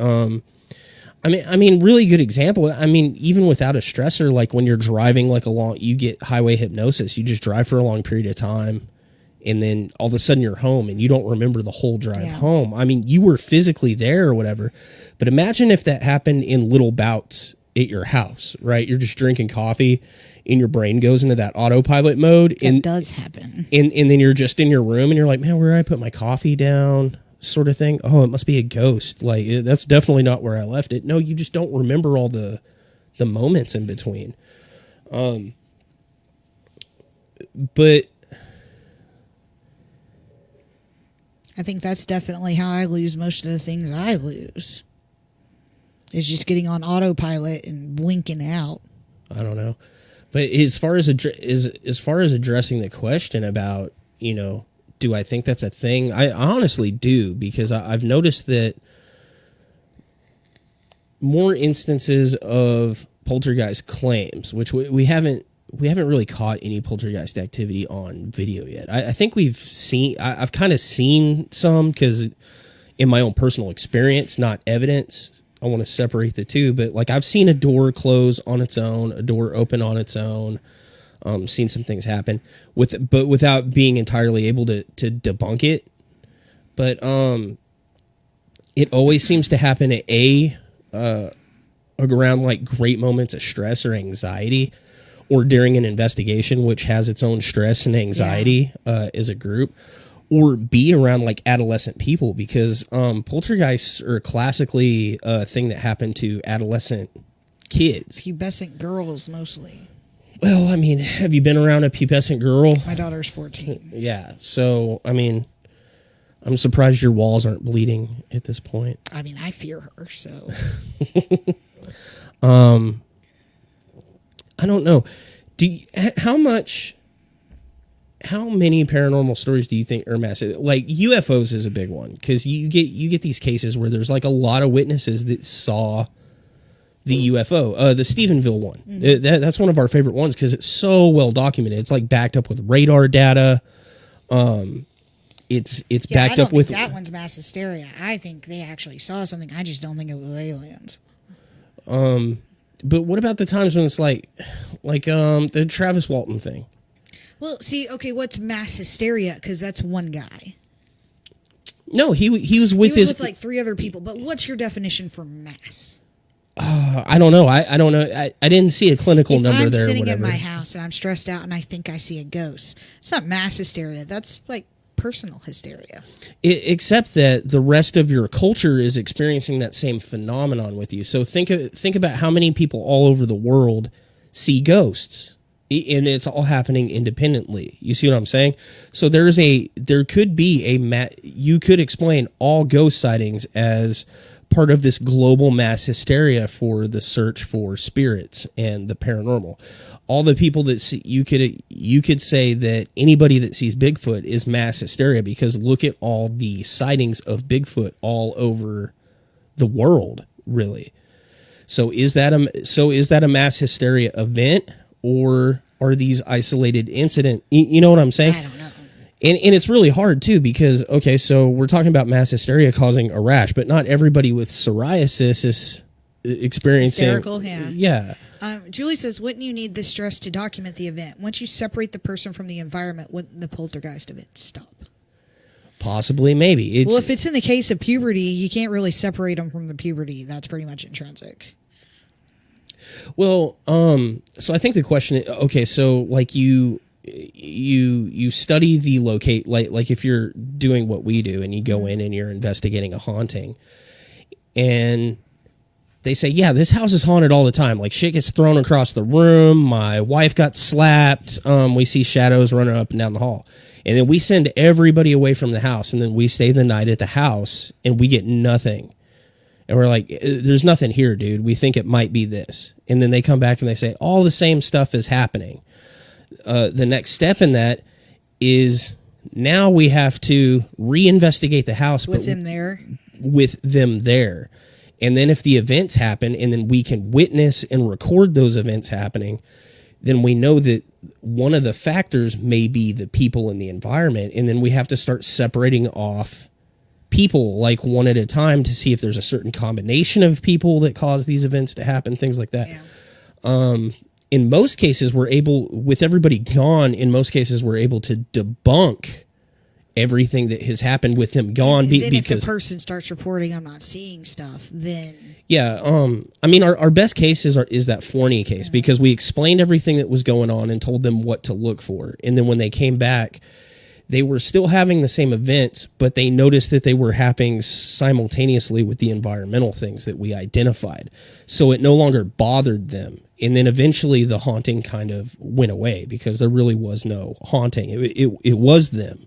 I mean, really good example. I mean, even without a stressor, like when you're driving like you get highway hypnosis. You just drive for a long period of time, and then all of a sudden you're home and you don't remember the whole drive home. I mean, you were physically there or whatever, but imagine if that happened in little bouts at your house, right? You're just drinking coffee and your brain goes into that autopilot mode. That does happen. And then you're just in your room and you're like, man, where did I put my coffee down? Sort of thing. Oh, it must be a ghost. Like, that's definitely not where I left it. No, you just don't remember all the moments in between. But I think that's definitely how I lose most of the things I lose. Is just getting on autopilot and blinking out. I don't know. But as far as addressing the question about, you know, do I think that's a thing? I honestly do, because I've noticed that more instances of poltergeist claims, which we haven't really caught any poltergeist activity on video yet. I think I've kind of seen some, because in my own personal experience, not evidence. I want to separate the two, but like I've seen a door close on its own, a door open on its own. Seen some things happen but without being entirely able to debunk it. But it always seems to happen at around like great moments of stress or anxiety, or during an investigation, which has its own stress and anxiety as a group, or B, around like adolescent people, because poltergeists are classically a thing that happened to adolescent kids. Pubescent girls mostly. Well, I mean, have you been around a pubescent girl? My daughter's 14. Yeah, so, I mean, I'm surprised your walls aren't bleeding at this point. I mean, I fear her, so. I don't know. How much how many paranormal stories do you think are massive? Like UFOs is a big one because you get these cases where there's like a lot of witnesses that saw the UFO, the Stephenville one. That's one of our favorite ones because it's so well documented. It's like backed up with radar data. It's backed up with that one's mass hysteria. I think they actually saw something. I just don't think it was aliens. But what about the times when it's like the Travis Walton thing? Well, see, okay, what's mass hysteria? Because that's one guy. No, he was with with like 3 other people. But what's your definition for mass? I don't know. I don't know. I didn't see a clinical number there. If I'm sitting in my house and I'm stressed out and I think I see a ghost, it's not mass hysteria. That's like personal hysteria. Except that the rest of your culture is experiencing that same phenomenon with you. So think about how many people all over the world see ghosts, and it's all happening independently. You see what I'm saying? So there could be you could explain all ghost sightings as part of this global mass hysteria for the search for spirits and the paranormal. All the people that see, you could say that anybody that sees Bigfoot is mass hysteria because look at all the sightings of Bigfoot all over the world, really. So is that a mass hysteria event, or are these isolated incident? You know what I'm saying? I don't know. And it's really hard too because, okay, so we're talking about mass hysteria causing a rash, but not everybody with psoriasis is experiencing hysterical. Yeah. Julie says, wouldn't you need the stress to document the event? Once you separate the person from the environment, wouldn't the poltergeist event stop? Possibly, maybe. Well, if it's in the case of puberty, you can't really separate them from the puberty. That's pretty much intrinsic. Well, so I think the question, okay, so like you study the locate, like if you're doing what we do and you go in and you're investigating a haunting and they say, yeah, this house is haunted all the time. Like shit gets thrown across the room. My wife got slapped. We see shadows running up and down the hall. And then we send everybody away from the house. And then we stay the night at the house and we get nothing. And we're like, there's nothing here, dude. We think it might be this. And then they come back and they say, all the same stuff is happening. The next step in that is now we have to reinvestigate the house. With them there. And then if the events happen and then we can witness and record those events happening, then we know that one of the factors may be the people in the environment. And then we have to start separating off people like one at a time to see if there's a certain combination of people that cause these events to happen, things like that. Yeah. In most cases, with everybody gone, in most cases, we're able to debunk everything that has happened with him gone. Then if the person starts reporting, I'm not seeing stuff, then... Yeah, I mean, our best case is that Forney case because we explained everything that was going on and told them what to look for. And then when they came back, they were still having the same events, but they noticed that they were happening simultaneously with the environmental things that we identified. So it no longer bothered them. And then eventually the haunting kind of went away because there really was no haunting. It was them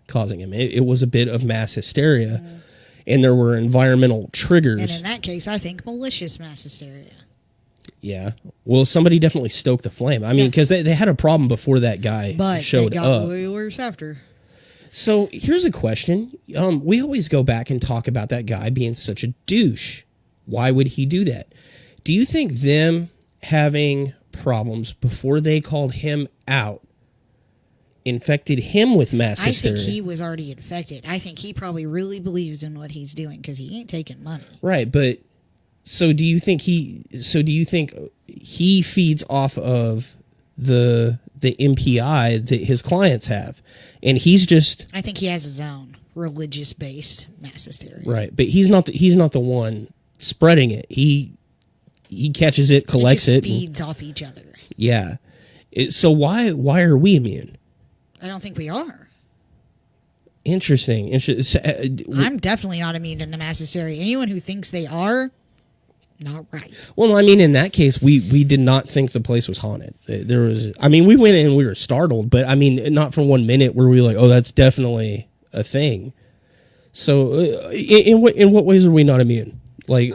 causing him. It was a bit of mass hysteria, and there were environmental triggers. And in that case, I think malicious mass hysteria. Yeah. Well, somebody definitely stoked the flame. I mean, because they had a problem before that guy showed up. But they got way worse after. So here's a question. We always go back and talk about that guy being such a douche. Why would he do that? Do you think them having problems before they called him out infected him with mass hysteria? I think he was already infected. I think he probably really believes in what he's doing because he ain't taking money. Right, but so do you think he feeds off of the NTPI that his clients have, and he's just... I think he has his own religious based mass hysteria. Right, but he's not the one spreading it. He catches it, collects it, feeds off each other. Yeah. So why are we immune? I don't think we are. Interesting. I'm definitely not immune to mass hysteria. Anyone who thinks they are, not right. Well, I mean, in that case, we did not think the place was haunted. There was, I mean, we went in and we were startled, but I mean, not for 1 minute were we like, oh, that's definitely a thing. So, in what ways are we not immune? Like,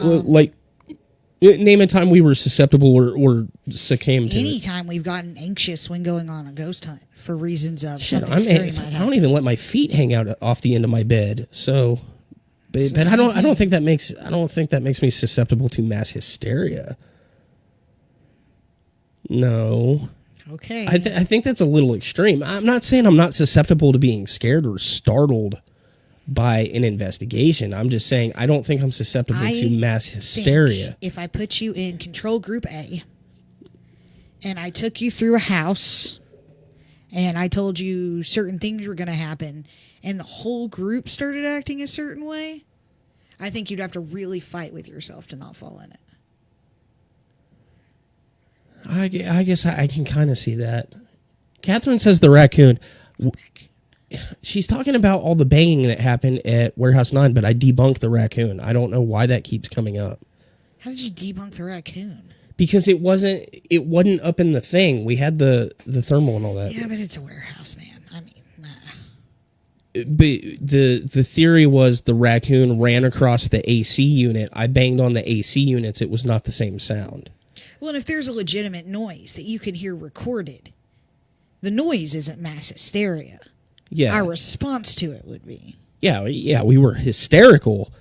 Name a time we were susceptible or succumbed to it. Anytime we've gotten anxious when going on a ghost hunt for reasons of Shit, something scary might I happen. don't even let my feet hang out off the end of my bed. So, but I don't think that makes me susceptible to mass hysteria. No. Okay. I think that's a little extreme. I'm not saying I'm not susceptible to being scared or startled by an investigation. I'm just saying I don't think I'm susceptible to mass hysteria. If I put you in control group A and I took you through a house and I told you certain things were going to happen and the whole group started acting a certain way, I think you'd have to really fight with yourself to not fall in it. I guess I can kind of see that. Catherine says the raccoon. She's talking about all the banging that happened at Warehouse 9, but I debunked the raccoon. I don't know why that keeps coming up. How did you debunk the raccoon? Because it wasn't up in the thing. We had the thermal and all that. Yeah, but it's a warehouse, man. I mean, nah. But the theory was the raccoon ran across the AC unit. I banged on the AC units. It was not the same sound. Well, and if there's a legitimate noise that you can hear recorded, the noise isn't mass hysteria. Yeah. Our response to it would be. Yeah, we were hysterical,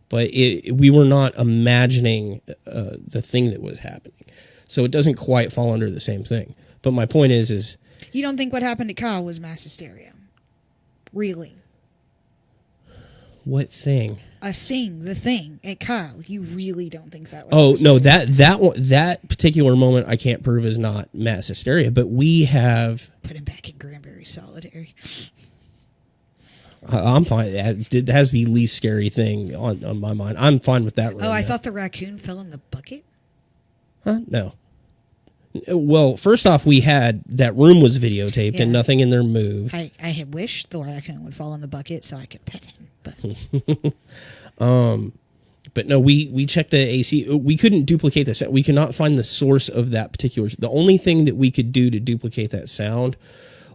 but we were not imagining the thing that was happening. So it doesn't quite fall under the same thing. But my point is... You don't think what happened to Kyle was mass hysteria? Really? What thing? The thing at Kyle. You really don't think that was Oh, no, hysteria? that particular moment I can't prove is not mass hysteria, but we have... Put him back in Granbury Solitary. I'm fine. It has the least scary thing on my mind. I'm fine with that. I thought the raccoon fell in the bucket? Huh? No. Well, first off, we had that room was videotaped and nothing in there moved. I had wished the raccoon would fall in the bucket so I could pet him. But no, we checked the AC. We couldn't duplicate the sound. We could not find the source of that particular. The only thing that we could do to duplicate that sound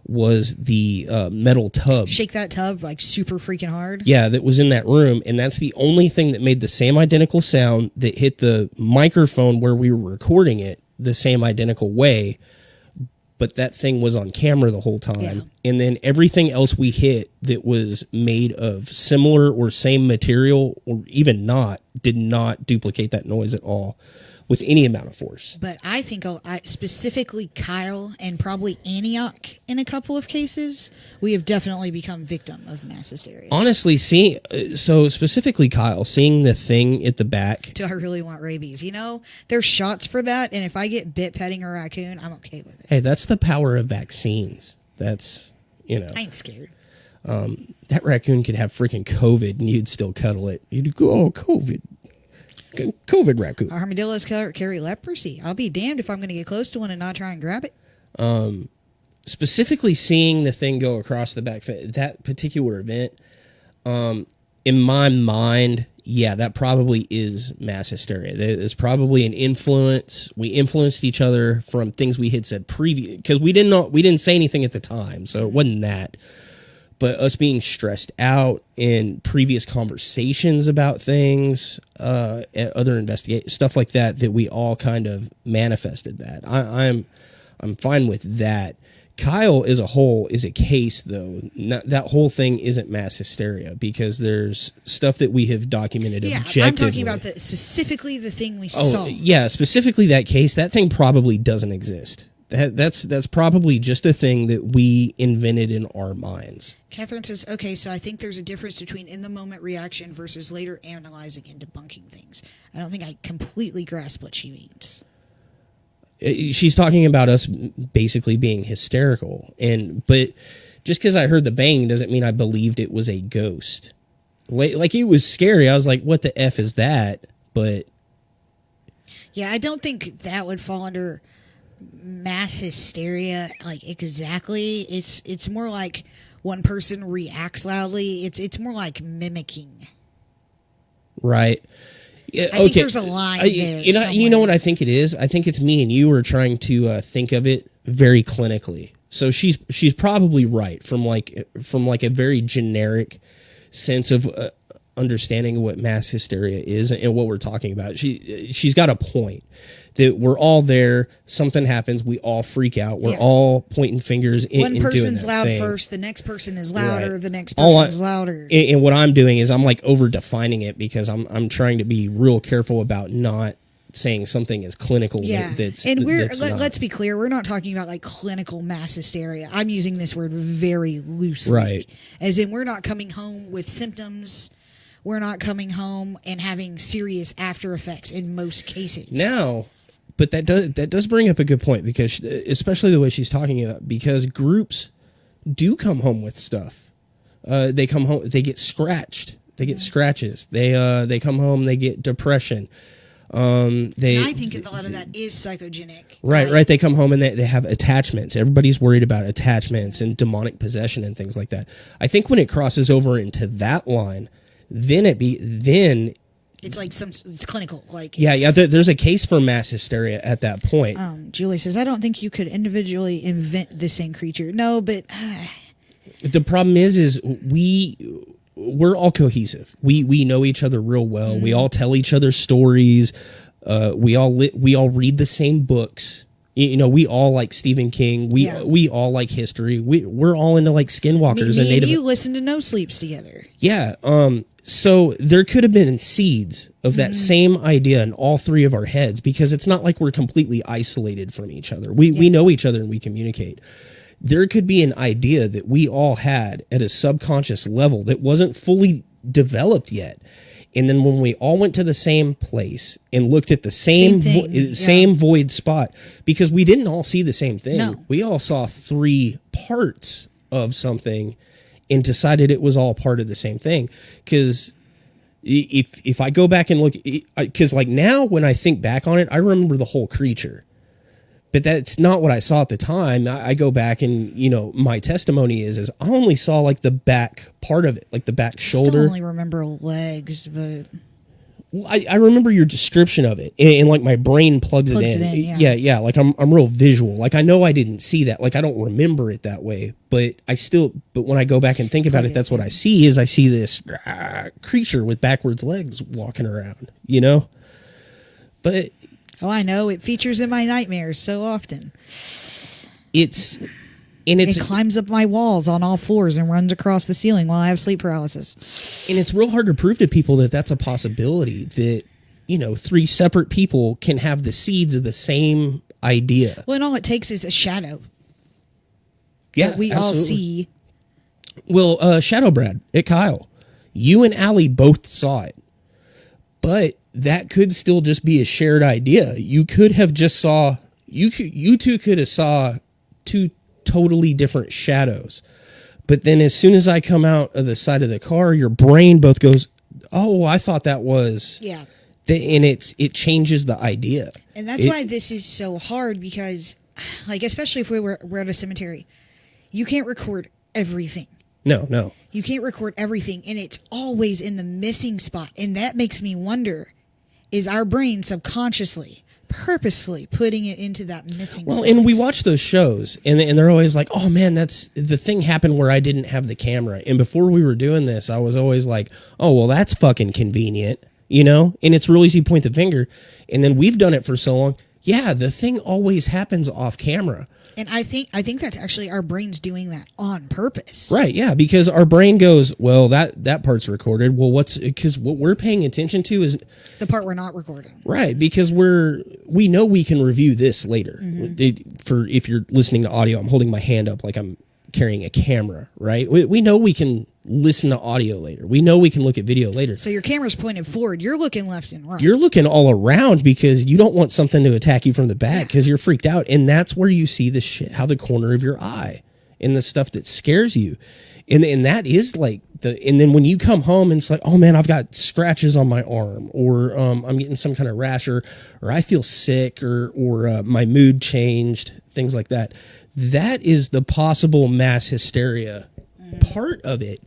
was the metal tub. Shake that tub like super freaking hard? Yeah, that was in that room. And that's the only thing that made the same identical sound that hit the microphone where we were recording it the same identical way. But that thing was on camera the whole time. Yeah. And then everything else we hit that was made of similar or same material or even not, did not duplicate that noise at all with any amount of force. But I think specifically Kyle and probably Antioch in a couple of cases, we have definitely become victim of mass hysteria. Honestly, so specifically Kyle, seeing the thing at the back. Do I really want rabies? You know, there's shots for that, and if I get bit petting a raccoon, I'm okay with it. Hey, that's the power of vaccines. That's, I ain't scared. That raccoon could have freaking COVID and you'd still cuddle it. You'd go, oh, COVID raccoon. Armadillos carry leprosy. I'll be damned if I'm going to get close to one and not try and grab it. Specifically seeing the thing go across the back, that particular event, in my mind, yeah, that probably is mass hysteria. There's probably an influence. We influenced each other from things we had said previous, because we didn't say anything at the time, so it wasn't that. But us being stressed out in previous conversations about things, other investigations, stuff like that we all kind of manifested that. I'm fine with that. Kyle as a whole is a case, though. That whole thing isn't mass hysteria because there's stuff that we have documented objectively. I'm talking about specifically the thing we saw. Yeah, specifically that case. That thing probably doesn't exist. That's probably just a thing that we invented in our minds. Catherine says, okay, so I think there's a difference between in-the-moment reaction versus later analyzing and debunking things. I don't think I completely grasp what she means. She's talking about us basically being hysterical. But just because I heard the bang doesn't mean I believed it was a ghost. Like, it was scary. I was like, what the F is that? But... yeah, I don't think that would fall under mass hysteria, like, exactly. It's more like one person reacts loudly. It's more like mimicking. Right. Yeah, I think there's a line there. You know what I think it is? I think it's me and you are trying to think of it very clinically. So she's probably right from like a very generic sense of understanding of what mass hysteria is and what we're talking about. She's got a point that we're all there. Something happens, we all freak out. We're all pointing fingers. One person's loud first, the next person is louder, the next person's louder. And what I'm doing is I'm like over defining it because I'm trying to be real careful about not saying something is clinical. Let's be clear, we're not talking about like clinical mass hysteria. I'm using this word very loosely. Right. As in, we're not coming home with symptoms. We're not coming home and having serious after effects in most cases. Now, but that does bring up a good point, because especially the way she's talking about, because groups do come home with stuff. They come home, they get scratched, they get scratches. They come home, they get depression. I think a lot of that is psychogenic. Right. They come home and they have attachments. Everybody's worried about attachments and demonic possession and things like that. I think when it crosses over into that line, then it's like it's clinical. Like there's a case for mass hysteria at that point. Julie says, I don't think you could individually invent the same creature. No, but the problem is we're all cohesive. We know each other real well. We all tell each other stories. We all read the same books. We all like Stephen King. We all like history. We're all into like skinwalkers and native. You listen to No Sleeps together. Yeah. So there could have been seeds of that same idea in all three of our heads, because it's not like we're completely isolated from each other. We know each other and we communicate. There could be an idea that we all had at a subconscious level that wasn't fully developed yet. And then when we all went to the same place and looked at the same void spot, because we didn't all see the same thing. No. We all saw three parts of something and decided it was all part of the same thing. Because if I go back and look, because like now when I think back on it, I remember the whole creature. But that's not what I saw at the time. I go back and, my testimony is I only saw like the back part of it, like the back shoulder. Still only remember legs, but... Well, I remember your description of it, and like my brain plugs it in. Yeah. Like I'm real visual. Like I know I didn't see that. Like I don't remember it that way, but when I go back and think about it, that's what I see I see this creature with backwards legs walking around, But... Oh, I know. It features in my nightmares so often. It climbs up my walls on all fours and runs across the ceiling while I have sleep paralysis. And it's real hard to prove to people that that's a possibility, that, three separate people can have the seeds of the same idea. Well, and all it takes is a shadow. Yeah, that we all see. Well, Shadow Brad at Kyle, you and Allie both saw it. But that could still just be a shared idea. You could have just saw, you two could have saw two totally different shadows. But then as soon as I come out of the side of the car, your brain both goes, oh, I thought that was. Yeah. And it changes the idea. And that's why this is so hard, because, like, especially if we're at a cemetery, you can't record everything. No. You can't record everything, and it's always in the missing spot. And that makes me wonder, is our brain subconsciously, purposefully putting it into that missing spot? Well, and we watch those shows, and they're always like, oh, man, that's the thing happened where I didn't have the camera. And before we were doing this, I was always like, oh, well, that's fucking convenient, And it's real easy to point the finger. And then we've done it for so long. Yeah, the thing always happens off camera. And I think that's actually our brain's doing that on purpose. Right, yeah, because our brain goes, well, that part's recorded. Well, because what we're paying attention to is the part we're not recording. Right, because we know we can review this later. For if you're listening to audio, I'm holding my hand up like I'm carrying a camera, right? We know we can listen to audio later. We know we can look at video later. So your camera's pointed forward. You're looking left and right. You're looking all around because you don't want something to attack you from the back because you're freaked out. And that's where you see the shit, how the corner of your eye and the stuff that scares you. And that is like and then when you come home and it's like, oh man, I've got scratches on my arm, or I'm getting some kind of rash, or I feel sick, or my mood changed, things like that. That is the possible mass hysteria part of it.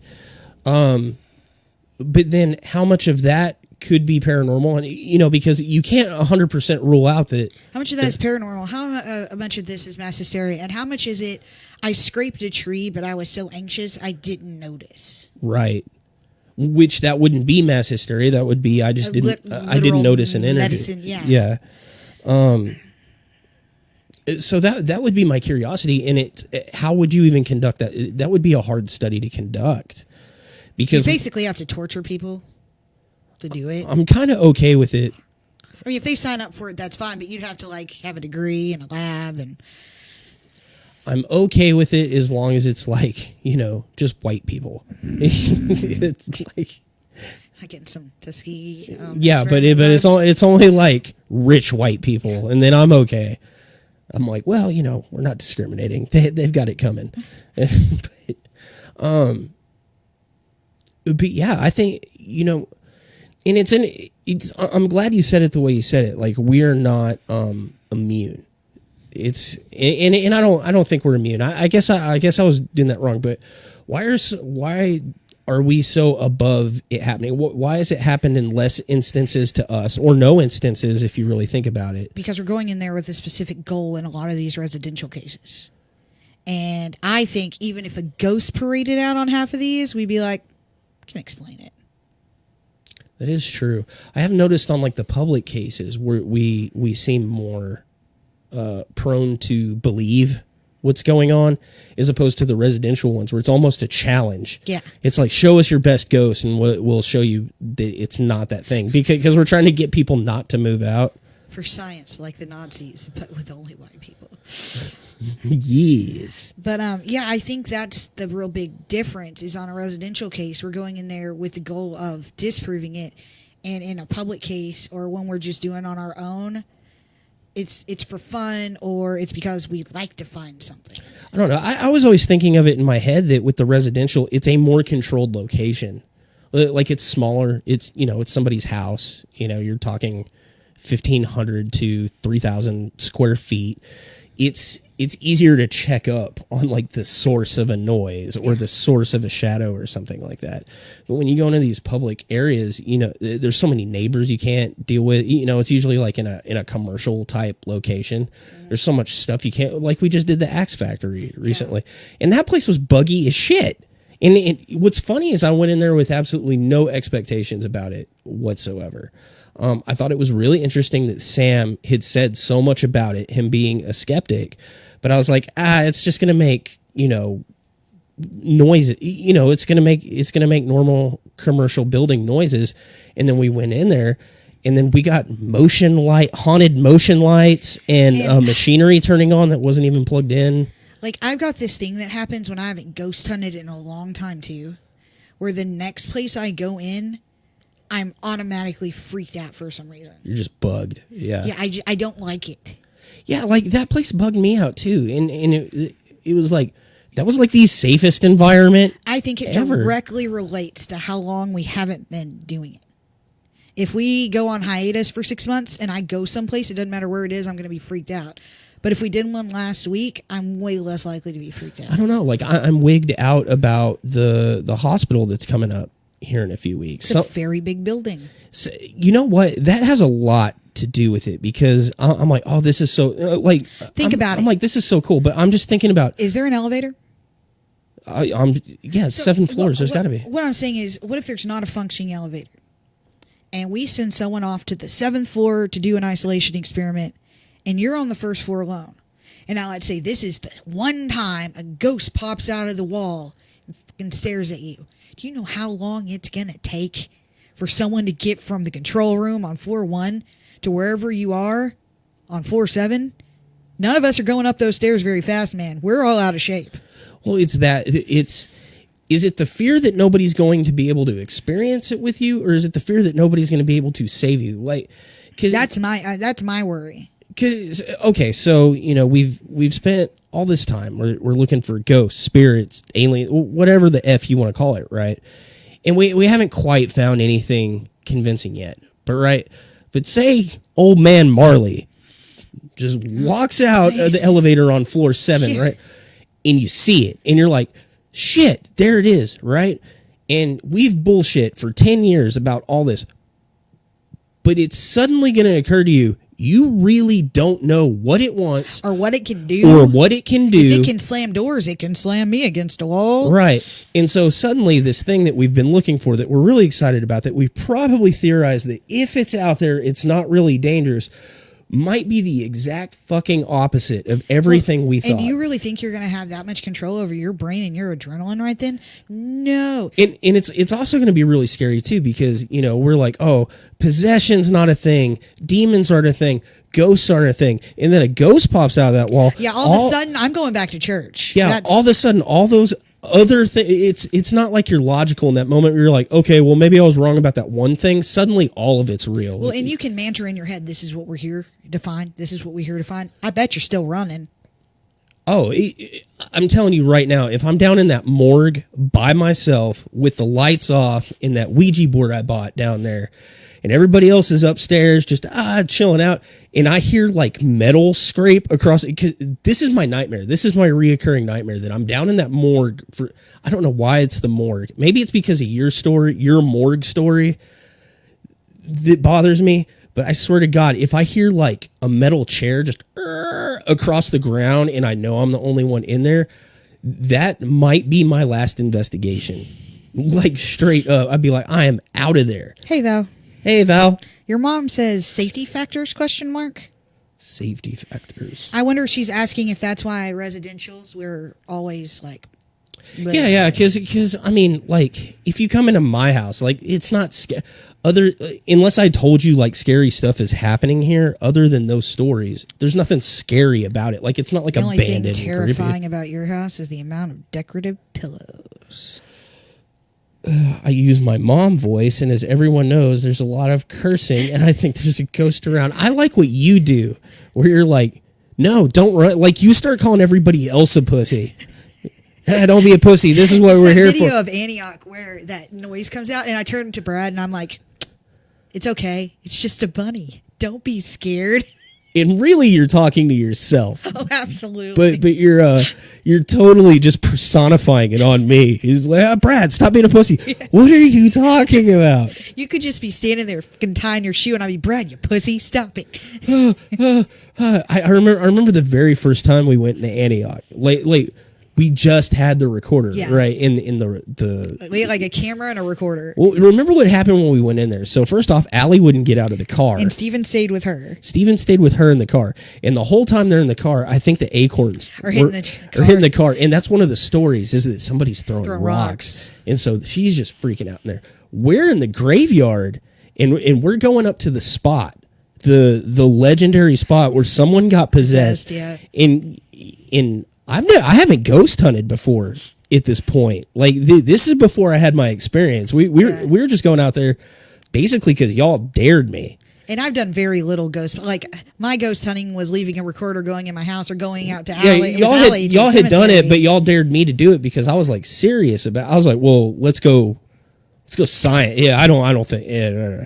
But then how much of that could be paranormal? And, because you can't 100% rule out that. How much of that is paranormal? How much of this is mass hysteria? And how much is it, I scraped a tree, but I was so anxious I didn't notice? Right. which that wouldn't be mass hysteria. That would be I didn't notice an energy. Medicine, yeah. Yeah. So that would be my curiosity, and how would you even conduct that? That would be a hard study to conduct, because you basically have to torture people to do it. I'm kind of okay with it. I mean, if they sign up for it, that's fine, but you'd have to like have a degree and a lab, and I'm okay with it as long as it's like, just white people. It's like, I get some Tuskegee. yeah, but it's only like rich white people, and then I'm okay. I'm like, well, we're not discriminating. They've got it coming. but yeah, I think, and I'm glad you said it the way you said it. Like, we're not immune. And I don't think we're immune. I guess I was doing that wrong. But why are we so above it happening? Why has it happened in less instances to us, or no instances if you really think about it? Because we're going in there with a specific goal in a lot of these residential cases. And I think even if a ghost paraded out on half of these, we'd be like, can explain it. That is true. I have noticed on like the public cases where we seem more prone to believe what's going on, as opposed to the residential ones where it's almost a challenge. Yeah. It's like, show us your best ghost and we'll show you that it's not that thing, because we're trying to get people not to move out. For science, like the Nazis, but with only white people. Yes. But yeah, I think that's the real big difference is on a residential case, we're going in there with the goal of disproving it. And in a public case, or when we're just doing on our own, it's for fun, or it's because we like to find something. I don't know. I was always thinking of it in my head that with the residential, it's a more controlled location. Like, it's smaller. It's, it's somebody's house. You're talking 1,500 to 3,000 square feet. It's easier to check up on like the source of a noise or the source of a shadow or something like that. But when you go into these public areas, there's so many neighbors you can't deal with. It's usually like in a commercial type location. There's so much stuff you can't, like we just did the Axe Factory recently, and that place was buggy as shit. And what's funny is I went in there with absolutely no expectations about it whatsoever. I thought it was really interesting that Sam had said so much about it, him being a skeptic, but I was like, it's just going to make, noise, it's going to make normal commercial building noises. And then we went in there, and then we got haunted motion lights and machinery turning on that wasn't even plugged in. Like, I've got this thing that happens when I haven't ghost hunted in a long time too, where the next place I go in, I'm automatically freaked out for some reason. You're just bugged. Yeah. Yeah, I don't like it. Yeah, like that place bugged me out too. And it was like, that was like the safest environment I think it ever. directly relates to how long we haven't been doing it. If we go on hiatus for 6 months and I go someplace, it doesn't matter where it is, I'm going to be freaked out. But if we did one last week, I'm way less likely to be freaked out. I don't know. Like, I'm wigged out about the hospital that's coming up here in a few weeks. It's a very big building. So, you know what? That has a lot to do with it, because I'm like, oh, this is so Think about it. I'm like, this is so cool, but I'm just thinking about, is there an elevator? It's 7 floors. There's got to be. What I'm saying is, what if there's not a functioning elevator, and we send someone off to the 7th floor to do an isolation experiment, and you're on the first floor alone? And now let's say this is the one time a ghost pops out of the wall and fucking stares at you. Do you know how long it's going to take for someone to get from the control room on floor 1 to wherever you are on floor 7? None of us are going up those stairs very fast, man. We're all out of shape. Well, is it the fear that nobody's going to be able to experience it with you, or is it the fear that nobody's going to be able to save you? Like, cause that's my worry. Cause, okay, so we've spent all this time we're looking for ghosts, spirits, aliens, whatever the F you want to call it, right? And we haven't quite found anything convincing yet, but say old man Marley just walks out of the elevator on floor 7, right? And you see it, and you're like, shit, there it is, right? And we've bullshit for 10 years about all this, but it's suddenly going to occur to you, you really don't know what it wants or what it can do. If it can slam doors, it can slam me against a wall. Right. And so suddenly this thing that we've been looking for, that we're really excited about, that we probably theorized that if it's out there, it's not really dangerous, might be the exact fucking opposite of everything we thought. And do you really think you're going to have that much control over your brain and your adrenaline right then? No. And it's also going to be really scary too, because, you know, we're like, oh, possession's not a thing, demons aren't a thing, ghosts aren't a thing, and then a ghost pops out of that wall. Yeah, all of a sudden I'm going back to church. Yeah, all of a sudden all those other things, it's not like you're logical in that moment where you're like, okay, well, maybe I was wrong about that one thing. Suddenly all of it's real. Well, and you can mantra in your head, this is what we're here to find. This is what we're here to find. I bet you're still running. Oh, I'm telling you right now, if I'm down in that morgue by myself with the lights off in that Ouija board I bought down there, and everybody else is upstairs just chilling out, and I hear like metal scrape across, because this is my nightmare. This is my reoccurring nightmare, that I'm down in that morgue for, I don't know why it's the morgue. Maybe it's because of your morgue story that bothers me. But I swear to God, if I hear like a metal chair just across the ground and I know I'm the only one in there, that might be my last investigation. Like straight up, I'd be like, I am out of there. Hey, Val. Hey, Val. Your mom says safety factors, ? Safety factors. I wonder if she's asking if that's why residentials, we're always like... Yeah, because I mean, like, if you come into my house, like, it's not unless I told you like scary stuff is happening here. Other than those stories, there's nothing scary about it. Like, it's not like abandoned. The only thing terrifying about your house is the amount of decorative pillows. I use my mom voice, and as everyone knows, there's a lot of cursing, and I think there's a ghost around. I like what you do, where you're like, no, don't run. Like, you start calling everybody else a pussy. Don't be a pussy. This is what we're here for. It's that video of Antioch where that noise comes out, and I turn to Brad, and I'm like, it's okay. It's just a bunny. Don't be scared. And really, you're talking to yourself. Oh, absolutely. But you're totally just personifying it on me. He's like, Brad, stop being a pussy. Yeah. What are you talking about? You could just be standing there fucking tying your shoe, and I'd be, Brad, you pussy, stop it. I remember the very first time we went into Antioch. Like we just had the recorder, right? In the we had like a camera and a recorder. Well, remember what happened when we went in there? So first off, Allie wouldn't get out of the car, and Steven stayed with her. Steven stayed with her in the car, and the whole time they're in the car, I think the acorns are hitting the car. And that's one of the stories, is that somebody's throwing rocks, and so she's just freaking out in there. We're in the graveyard, and we're going up to the spot, the legendary spot where someone got possessed. Yeah. In I haven't ghost hunted before at this point. Like this is before I had my experience. We were just going out there basically because y'all dared me. And I've done very little ghost. Like my ghost hunting was leaving a recorder, going in my house, or going out to Allie. Y'all had done it, but y'all dared me to do it because I was like serious about. I was like, well, let's go science. Yeah, I don't think. Yeah.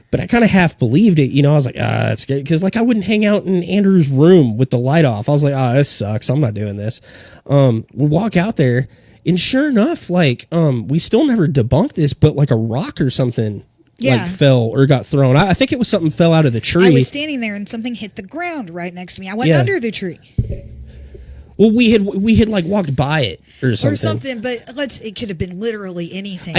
But I kind of half believed it, you know. I was like, that's good, because like I wouldn't hang out in Andrew's room with the light off. I was like, this sucks. I'm not doing this. We walk out there, and sure enough, like we still never debunked this, but like a rock or something like fell or got thrown. I think it was something fell out of the tree. I was standing there, and something hit the ground right next to me. I went under the tree. Well, we had like walked by it or something. But it could have been literally anything.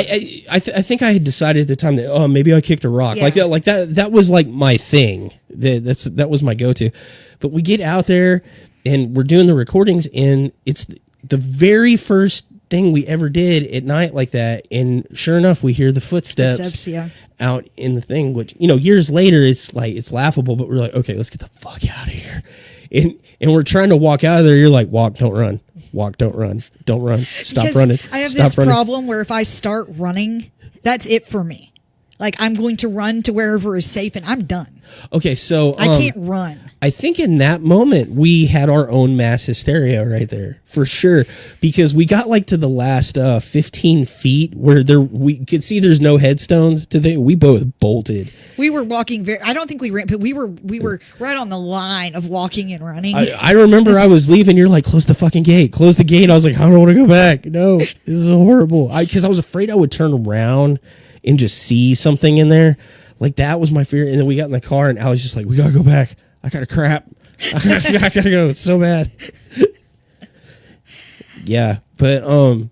I think I had decided at the time that maybe I kicked a rock. Yeah. Like that was like my thing. That was my go-to. But we get out there and we're doing the recordings, and it's the very first thing we ever did at night like that. And sure enough, we hear the footsteps out in the thing, which, you know, years later it's like it's laughable, but we're like, okay, let's get the fuck out of here. And we're trying to walk out of there. You're like, walk, don't run. Walk, don't run. Don't run. Stop running. I have this problem where if I start running, that's it for me. Like, I'm going to run to wherever is safe, and I'm done. Okay, so I can't run. I think in that moment we had our own mass hysteria right there for sure, because we got like to the last 15 feet where we could see there's no headstones to the. We both bolted. We were walking I don't think we ran, but we were right on the line of walking and running. I remember I was leaving. You're like, close the fucking gate. Close the gate. I was like, I don't want to go back. No, this is horrible. Because I was afraid I would turn around and just see something in there. Like, that was my fear. And then we got in the car, and Allie's just like, we gotta go back. I gotta crap. I gotta go. It's so bad. Yeah, but well,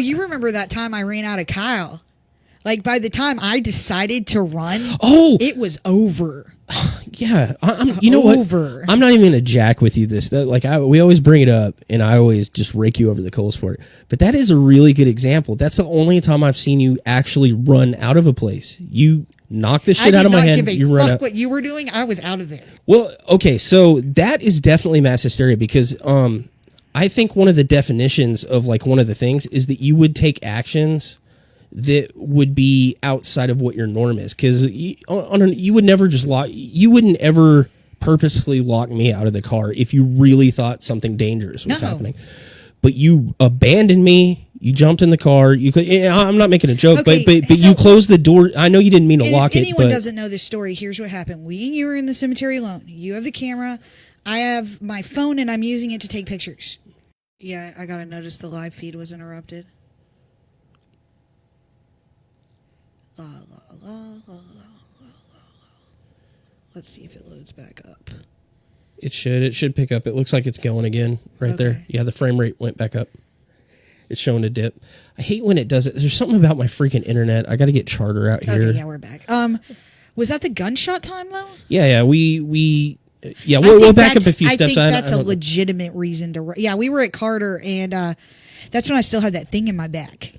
you remember that time I ran out of Kyle? Like, by the time I decided to run, it was over. Yeah, you know over. What? I'm not even gonna jack with you this. We always bring it up, and I always just rake you over the coals for it. But that is a really good example. That's the only time I've seen you actually run out of a place. You knock the shit out of my head. You run out. What you were doing, I was out of there. Well, okay, so that is definitely mass hysteria because I think one of the definitions of like one of the things is that you would take actions that would be outside of what your norm is, because you would never just you wouldn't ever purposely lock me out of the car if you really thought something dangerous was happening. But you abandoned me. You jumped in the car. I'm not making a joke, but you closed the door. I know you didn't mean to lock it. If anyone doesn't know this story, here's what happened. We and you were in the cemetery alone. You have the camera. I have my phone, and I'm using it to take pictures. Yeah, I got to notice the live feed was interrupted. La, la, la, la, la, la. Let's see if it loads back up. It should pick up. It looks like it's going again right there. Yeah, the frame rate went back up. It's showing a dip. I hate when it does it. There's something about my freaking internet. I got to get Charter out here. Okay, yeah, we're back. Was that the gunshot time though? Yeah, we'll back up a few steps. I think that's a legitimate reason to. Yeah, we were at Carter, and that's when I still had that thing in my back.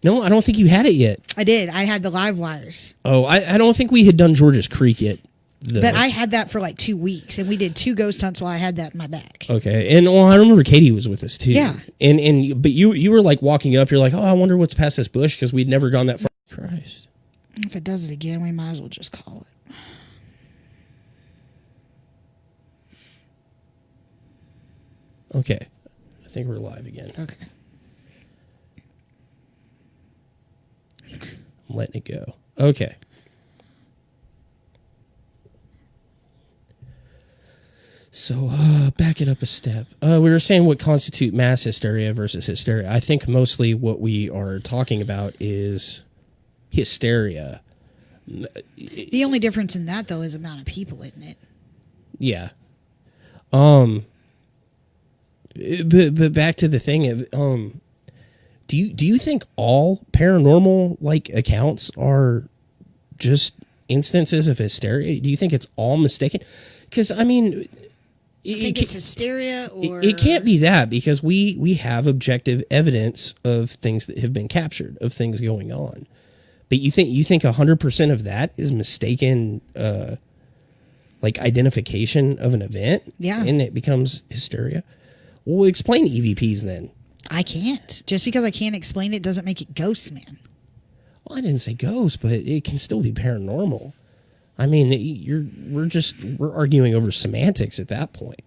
No, I don't think you had it yet. I did. I had the live wires. Oh, I don't think we had done George's Creek yet. Though. But I had that for like 2 weeks, and we did 2 ghost hunts while I had that in my back. Okay, and I remember Katie was with us too. Yeah, but you were like walking up. You're like, oh, I wonder what's past this bush because we'd never gone that far. Christ! If it does it again, we might as well just call it. Okay, I think we're live again. Okay. I'm letting it go. Okay. So, back it up a step. We were saying what constitute mass hysteria versus hysteria. I think mostly what we are talking about is hysteria. The only difference in that, though, is the amount of people, isn't it? Yeah. But back to the thing of, do you think all paranormal like accounts are just instances of hysteria? Do you think it's all mistaken? Because I mean, I think it's hysteria, or it can't be that, because we have objective evidence of things that have been captured, of things going on. But you think 100% of that is mistaken, like identification of an event? Yeah, and it becomes hysteria. Well, explain EVPs then. I can't. Just because I can't explain it doesn't make it ghosts, man. Well, I didn't say ghosts, but it can still be paranormal. I mean, we're arguing over semantics at that point.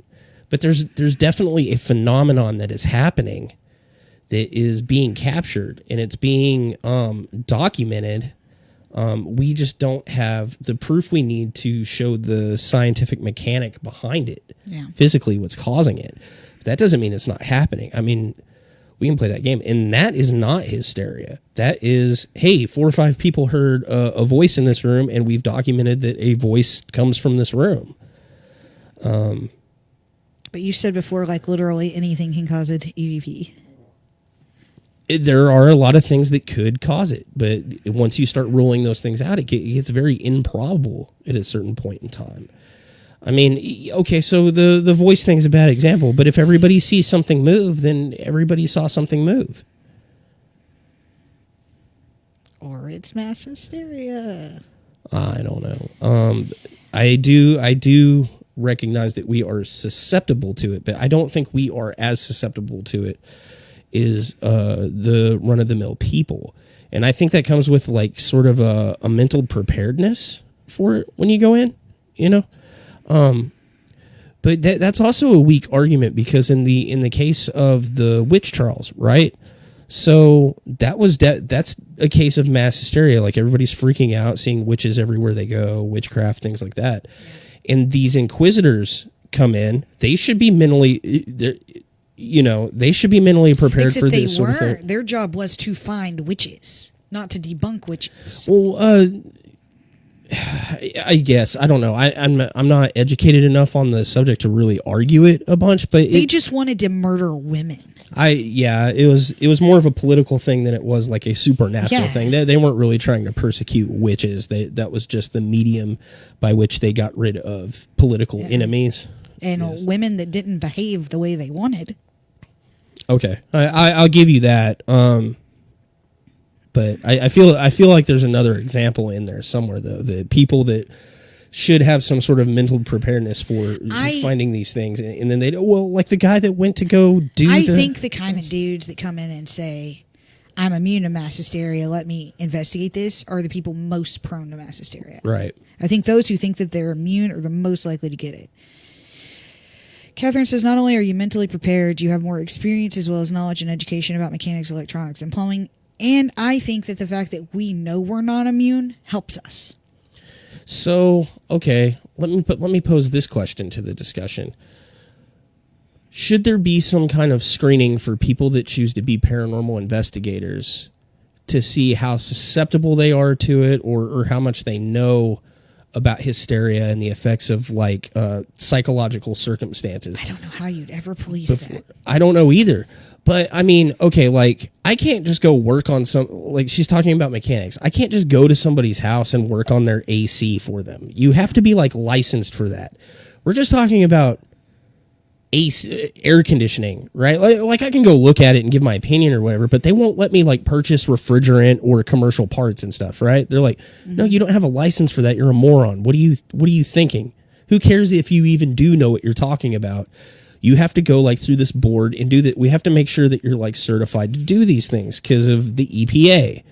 But there's definitely a phenomenon that is happening that is being captured, and it's being documented. We just don't have the proof we need to show the scientific mechanic behind it, physically what's causing it. But that doesn't mean it's not happening. I mean, we can play that game, and that is not hysteria. That is, hey, 4 or 5 people heard a voice in this room, and we've documented that a voice comes from this room. But you said before, like, literally anything can cause an EVP. There are a lot of things that could cause it, but once you start ruling those things out, it gets very improbable at a certain point in time. I mean, okay, so the voice thing's a bad example, but if everybody sees something move, then everybody saw something move. Or it's mass hysteria. I don't know. I do recognize that we are susceptible to it, but I don't think we are as susceptible to it as the run-of-the-mill people. And I think that comes with like sort of a mental preparedness for it when you go in, you know? But that's also a weak argument, because in the case of the witch trials, right? So that's a case of mass hysteria. Like, everybody's freaking out, seeing witches everywhere they go, witchcraft, things like that. And these inquisitors come in. They should be mentally, they should be mentally prepared for this sort of thing. Their job was to find witches. not to debunk witches. Well, I guess I don't know. I'm not educated enough on the subject to really argue it a bunch, but They just wanted to murder women. It was more of a political thing than it was like a supernatural thing. They weren't really trying to persecute witches. That was just the medium by which they got rid of political enemies And women that didn't behave the way they wanted. Okay, I'll give you that. But I feel like there's another example in there somewhere though. The people that should have some sort of mental preparedness for finding these things, and then like the guy that went to go do. I think the kind of dudes that come in and say, "I'm immune to mass hysteria. Let me investigate this," are the people most prone to mass hysteria. Right. I think those who think that they're immune are the most likely to get it. Catherine says, not only are you mentally prepared, you have more experience as well as knowledge and education about mechanics, electronics, and plumbing. And I think that the fact that we know we're not immune helps us. So, okay, let me pose this question to the discussion. Should there be some kind of screening for people that choose to be paranormal investigators to see how susceptible they are to it, or how much they know about hysteria and the effects of like psychological circumstances? I don't know how you'd ever police that. I don't know either. But I mean, okay, like I can't just go work on like she's talking about mechanics. I can't just go to somebody's house and work on their AC for them. You have to be like licensed for that. We're just talking about AC, air conditioning, right? Like I can go look at it and give my opinion or whatever, but they won't let me like purchase refrigerant or commercial parts and stuff, right? They're like, no, you don't have a license for that. You're a moron. What are you thinking? Who cares if you even do know what you're talking about? You have to go like through this board and do that. We have to make sure that you're like certified to do these things because of the EPA,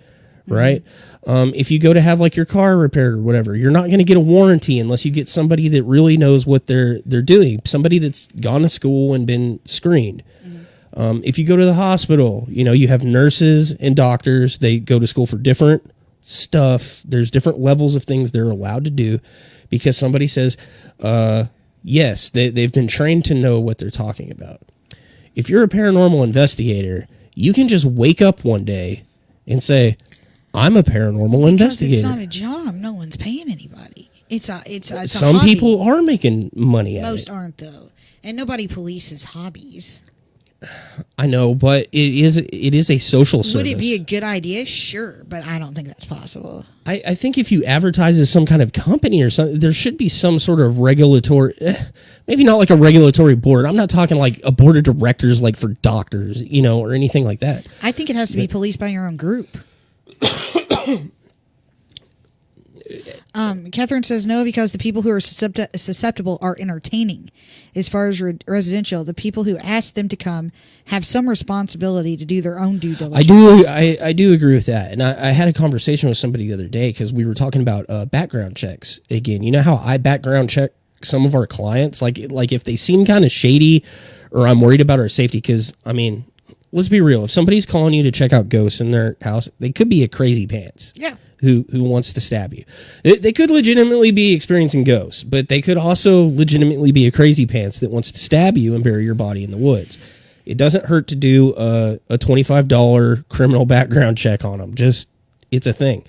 right? If you go to have like your car repaired or whatever, you're not going to get a warranty unless you get somebody that really knows what they're doing. Somebody that's gone to school and been screened. If you go to the hospital, you have nurses and doctors. They go to school for different stuff. There's different levels of things they're allowed to do because somebody says, yes, they've been trained to know what they're talking about. If you're a paranormal investigator, you can just wake up one day and say, I'm a paranormal investigator. It's not a job. No one's paying anybody. It's a Some hobby. people are making money at it. Most aren't, though. And nobody polices hobbies. I know, but it is a social service. Would it be a good idea? Sure, but I don't think that's possible. I think if you advertise as some kind of company or something, there should be some sort of regulatory, maybe not like a regulatory board. I'm not talking like a board of directors like for doctors, or anything like that. I think it has to be policed by your own group. Catherine says no, because the people who are susceptible are entertaining. As far as residential, the people who ask them to come have some responsibility to do their own due diligence. I do agree with that. And I had a conversation with somebody the other day because we were talking about background checks. Again, you know how I background check some of our clients? Like if they seem kind of shady or I'm worried about our safety, because, I mean, let's be real. If somebody's calling you to check out ghosts in their house, they could be a crazy pants. Yeah. Who wants to stab you. They could legitimately be experiencing ghosts, but they could also legitimately be a crazy pants that wants to stab you and bury your body in the woods. It doesn't hurt to do a $25 criminal background check on them. It's a thing.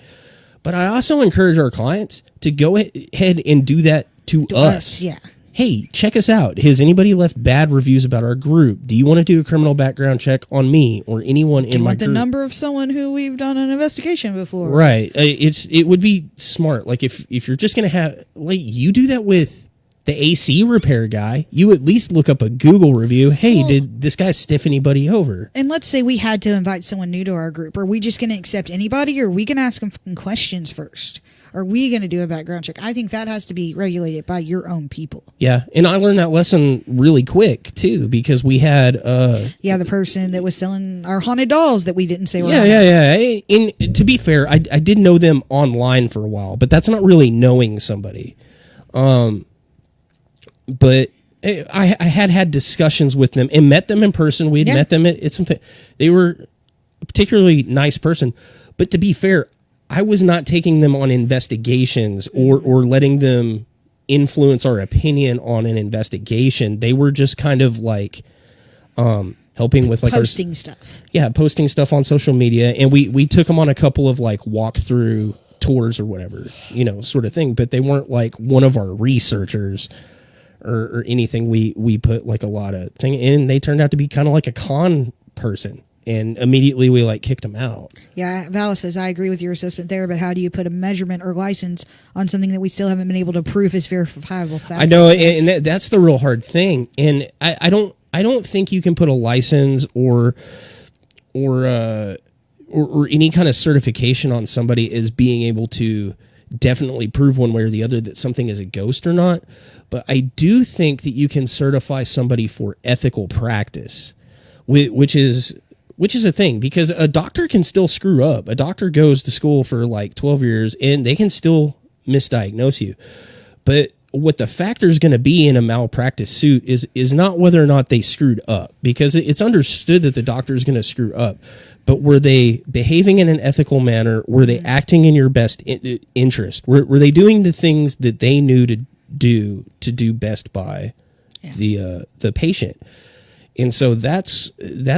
But I also encourage our clients to go ahead and do that to us. Yeah. Hey, check us out. Has anybody left bad reviews about our group? Do you want to do a criminal background check on me or anyone in my group? Do you want the number of someone who we've done an investigation before? Right. It would be smart. Like if you're just going to have, like, you do that with the AC repair guy, you at least look up a Google review. Hey, did this guy stiff anybody over? And let's say we had to invite someone new to our group. Are we just going to accept anybody, or are we going to ask them questions first? Are we going to do a background check? I think that has to be regulated by your own people. Yeah, and I learned that lesson really quick, too, because we had... the person that was selling our haunted dolls that we didn't say were Yeah. And to be fair, I did know them online for a while, but that's not really knowing somebody. But I had discussions with them and met them in person. We had met them at something. They were a particularly nice person. But to be fair, I was not taking them on investigations or letting them influence our opinion on an investigation. They were just kind of like helping helping with like posting stuff. Yeah, posting stuff on social media, and we took them on a couple of like walkthrough tours or whatever, sort of thing. But they weren't like one of our researchers or anything. We put like a lot of thing in. They turned out to be kind of like a con person, and immediately we like kicked them out. Yeah, Val says, I agree with your assessment there, but how do you put a measurement or license on something that we still haven't been able to prove is verifiable fact? I know, and that's the real hard thing. And I don't think you can put a license or any kind of certification on somebody as being able to definitely prove one way or the other that something is a ghost or not. But I do think that you can certify somebody for ethical practice, which is a thing, because a doctor can still screw up. A doctor goes to school for like 12 years and they can still misdiagnose you. But what the factor is going to be in a malpractice suit is not whether or not they screwed up, because it's understood that the doctor is going to screw up. But were they behaving in an ethical manner? Were they acting in your best interest? Were they doing the things that they knew to do best by the patient? And so that's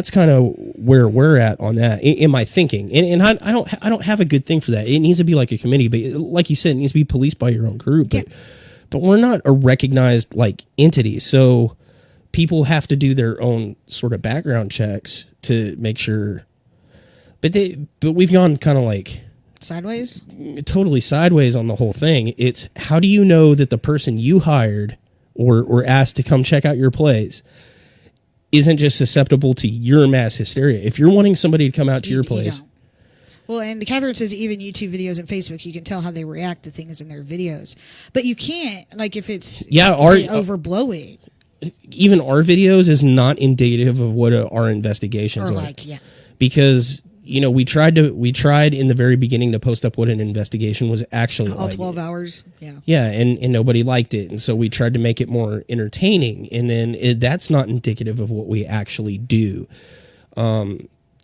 kind of where we're at on that in my thinking. And I don't have a good thing for that. It needs to be like a committee, but like you said, it needs to be policed by your own group. But we're not a recognized like entity, so people have to do their own sort of background checks to make sure. But we've gone kind of like sideways, totally sideways on the whole thing. It's how do you know that the person you hired or asked to come check out your place isn't just susceptible to your mass hysteria? If you're wanting somebody to come out to your place. Well, and Catherine says even YouTube videos and Facebook, you can tell how they react to things in their videos. But you can't, like, if it's they overblow it. Even our videos is not indicative of what our investigations are. Like, yeah. Because, we tried in the very beginning to post up what an investigation was actually all like. 12 hours, yeah. Yeah, and nobody liked it. And so we tried to make it more entertaining. And then that's not indicative of what we actually do.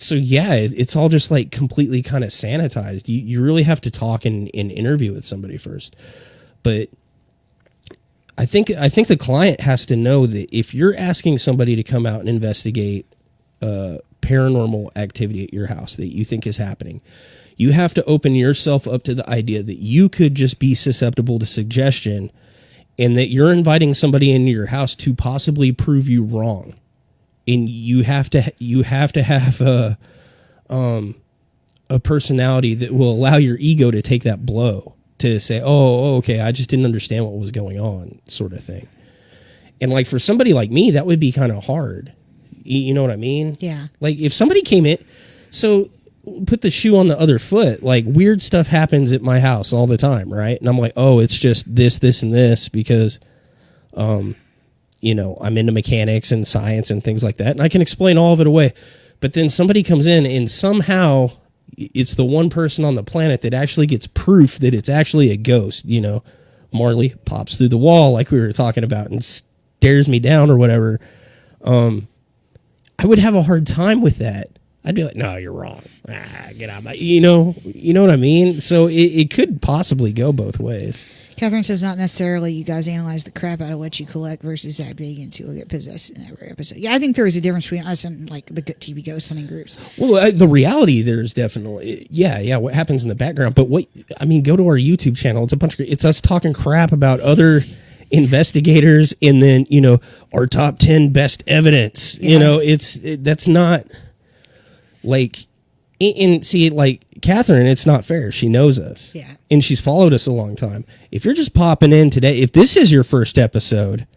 So yeah, it's all just like completely kind of sanitized. You really have to talk and interview with somebody first. But I think the client has to know that if you're asking somebody to come out and investigate paranormal activity at your house that you think is happening, you have to open yourself up to the idea that you could just be susceptible to suggestion, and that you're inviting somebody into your house to possibly prove you wrong. And you have to have a personality that will allow your ego to take that blow, to say, oh, okay, I just didn't understand what was going on, sort of thing. And like for somebody like me, that would be kind of hard. You know what I mean? Yeah. Like if somebody came in, so put the shoe on the other foot, like weird stuff happens at my house all the time, right? And I'm like, oh, it's just this, and this because, I'm into mechanics and science and things like that, and I can explain all of it away. But then somebody comes in and somehow it's the one person on the planet that actually gets proof that it's actually a ghost. Marley pops through the wall like we were talking about and stares me down or whatever. I would have a hard time with that. I'd be like, no, you're wrong. Get out of my, you know what I mean? So it could possibly go both ways. Catherine says not necessarily you guys analyze the crap out of what you collect versus Zach Bagans who will get possessed in every episode. Yeah, I think there is a difference between us and like the TV ghost hunting groups. Well, the reality there's definitely, yeah, what happens in the background. But go to our YouTube channel. It's us talking crap about other investigators and then, our top 10 best evidence. Yeah. That's not like, and see, like Catherine, it's not fair. She knows us. Yeah. And she's followed us a long time. If you're just popping in today, if this is your first episode,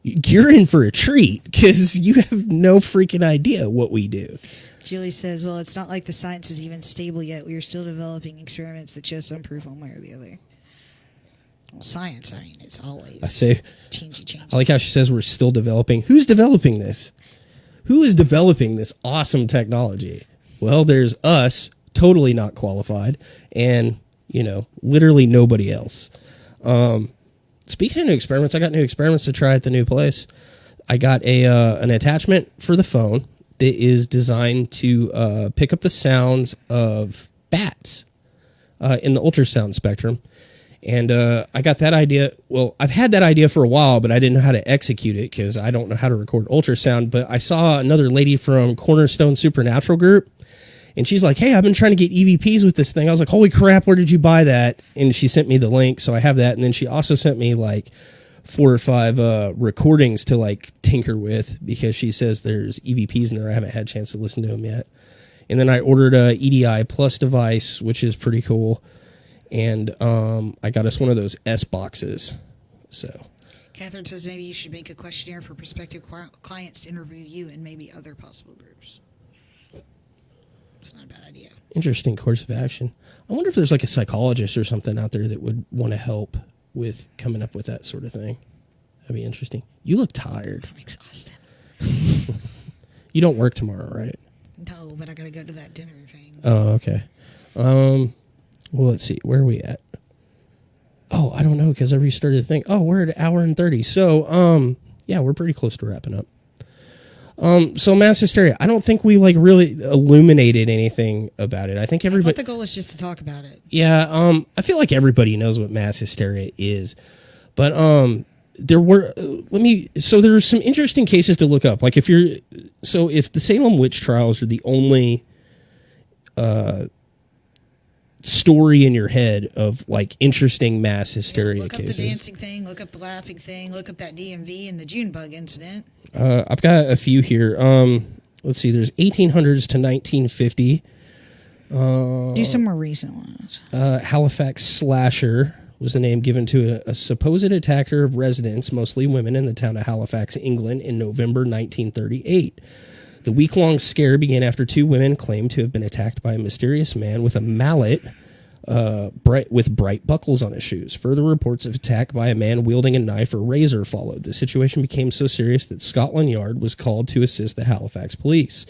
you're in for a treat because you have no freaking idea what we do. Julie says, well, it's not like the science is even stable yet. We are still developing experiments that show some proof one way or the other. Well, science, it's always changing. I like how she says we're still developing. Who's developing this? Who is developing this awesome technology? Well, there's us, totally not qualified, and, literally nobody else. Speaking of new experiments, I got new experiments to try at the new place. I got an attachment for the phone that is designed to pick up the sounds of bats in the ultrasound spectrum. And I got that idea. Well, I've had that idea for a while, but I didn't know how to execute it because I don't know how to record ultrasound. But I saw another lady from Cornerstone Supernatural Group, and she's like, hey, I've been trying to get EVPs with this thing. I was like, holy crap, where did you buy that? And she sent me the link, so I have that. And then she also sent me like 4 or 5 recordings to like tinker with because she says there's EVPs in there. I haven't had a chance to listen to them yet. And then I ordered a EDI Plus device, which is pretty cool. And I got us one of those S boxes. So Catherine says maybe you should make a questionnaire for prospective clients to interview you and maybe other possible groups. It's not a bad idea. Interesting course of action. I wonder if there's like a psychologist or something out there that would want to help with coming up with that sort of thing. That'd be interesting. You look tired. I'm exhausted. You don't work tomorrow, right? No, but I got to go to that dinner thing. Oh, okay. Well, let's see. Where are we at? Oh, I don't know because I restarted the thing. Oh, we're at 1 hour and 30. So, yeah, we're pretty close to wrapping up. So mass hysteria. I don't think we like really illuminated anything about it. I think everybody. I thought the goal was just to talk about it. Yeah. I feel like everybody knows what mass hysteria is, but there were So there are some interesting cases to look up. Like if the Salem witch trials are the only story in your head of like interesting mass hysteria look cases. Look up the dancing thing, look up the laughing thing, look up that DMV and the June Bug Incident. I've got a few here. Let's see, there's 1800s to 1950. Do some more recent ones. Halifax Slasher was the name given to a supposed attacker of residents, mostly women, in the town of Halifax, England in November 1938. The week-long scare began after 2 women claimed to have been attacked by a mysterious man with a mallet with bright buckles on his shoes. Further reports of attack by a man wielding a knife or razor followed. The situation became so serious that Scotland Yard was called to assist the Halifax police.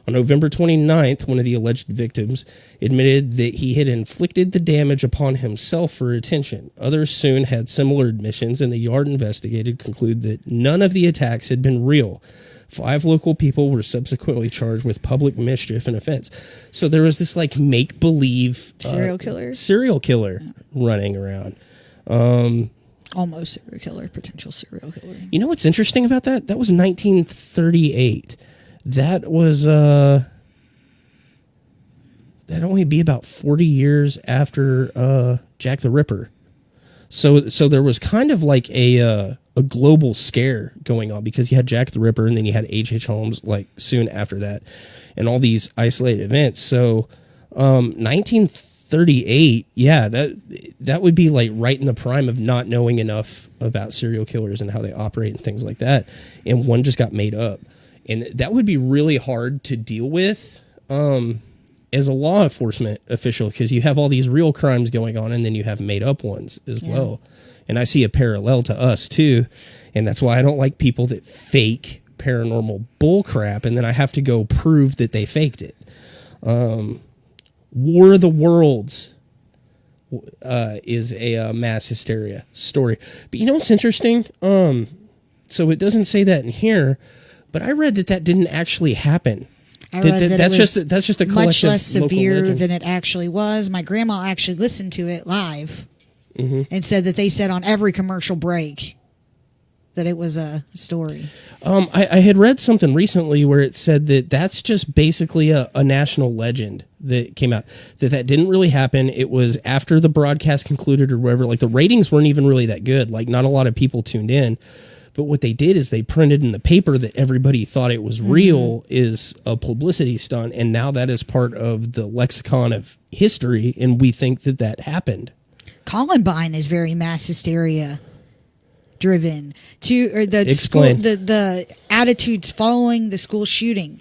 On November 29th, one of the alleged victims admitted that he had inflicted the damage upon himself for attention. Others soon had similar admissions, and the Yard investigated concluded that none of the attacks had been real. 5 local people were subsequently charged with public mischief and offense. So there was this like make-believe serial killer running around. Almost serial killer, potential serial killer. You know what's interesting about that? That was 1938. That was that'd only be about 40 years after Jack the Ripper. So there was kind of like a global scare going on because you had Jack the Ripper and then you had H.H. Holmes like soon after that and all these isolated events. So 1938, yeah, that would be like right in the prime of not knowing enough about serial killers and how they operate and things like that. And one just got made up. And that would be really hard to deal with as a law enforcement official because you have all these real crimes going on and then you have made up ones as well. And I see a parallel to us too. And that's why I don't like people that fake paranormal bullcrap and then I have to go prove that they faked it. War of the Worlds is a mass hysteria story. But you know what's interesting? So it doesn't say that in here, but I read that didn't actually happen. I read that that's it was just a collection much less of local severe legends. than it actually was. My grandma actually listened to it live and said that they said on every commercial break that it was a story. I had read something recently where it said that that's just basically a national legend that came out, that didn't really happen. It was after the broadcast concluded or whatever. Like the ratings weren't even really that good. Like not a lot of people tuned in. But what they did is they printed in the paper that everybody thought it was real is a publicity stunt. And now that is part of the lexicon of history. And we think that happened. Columbine is very mass hysteria driven or the Explain. school, the attitudes following the school shooting.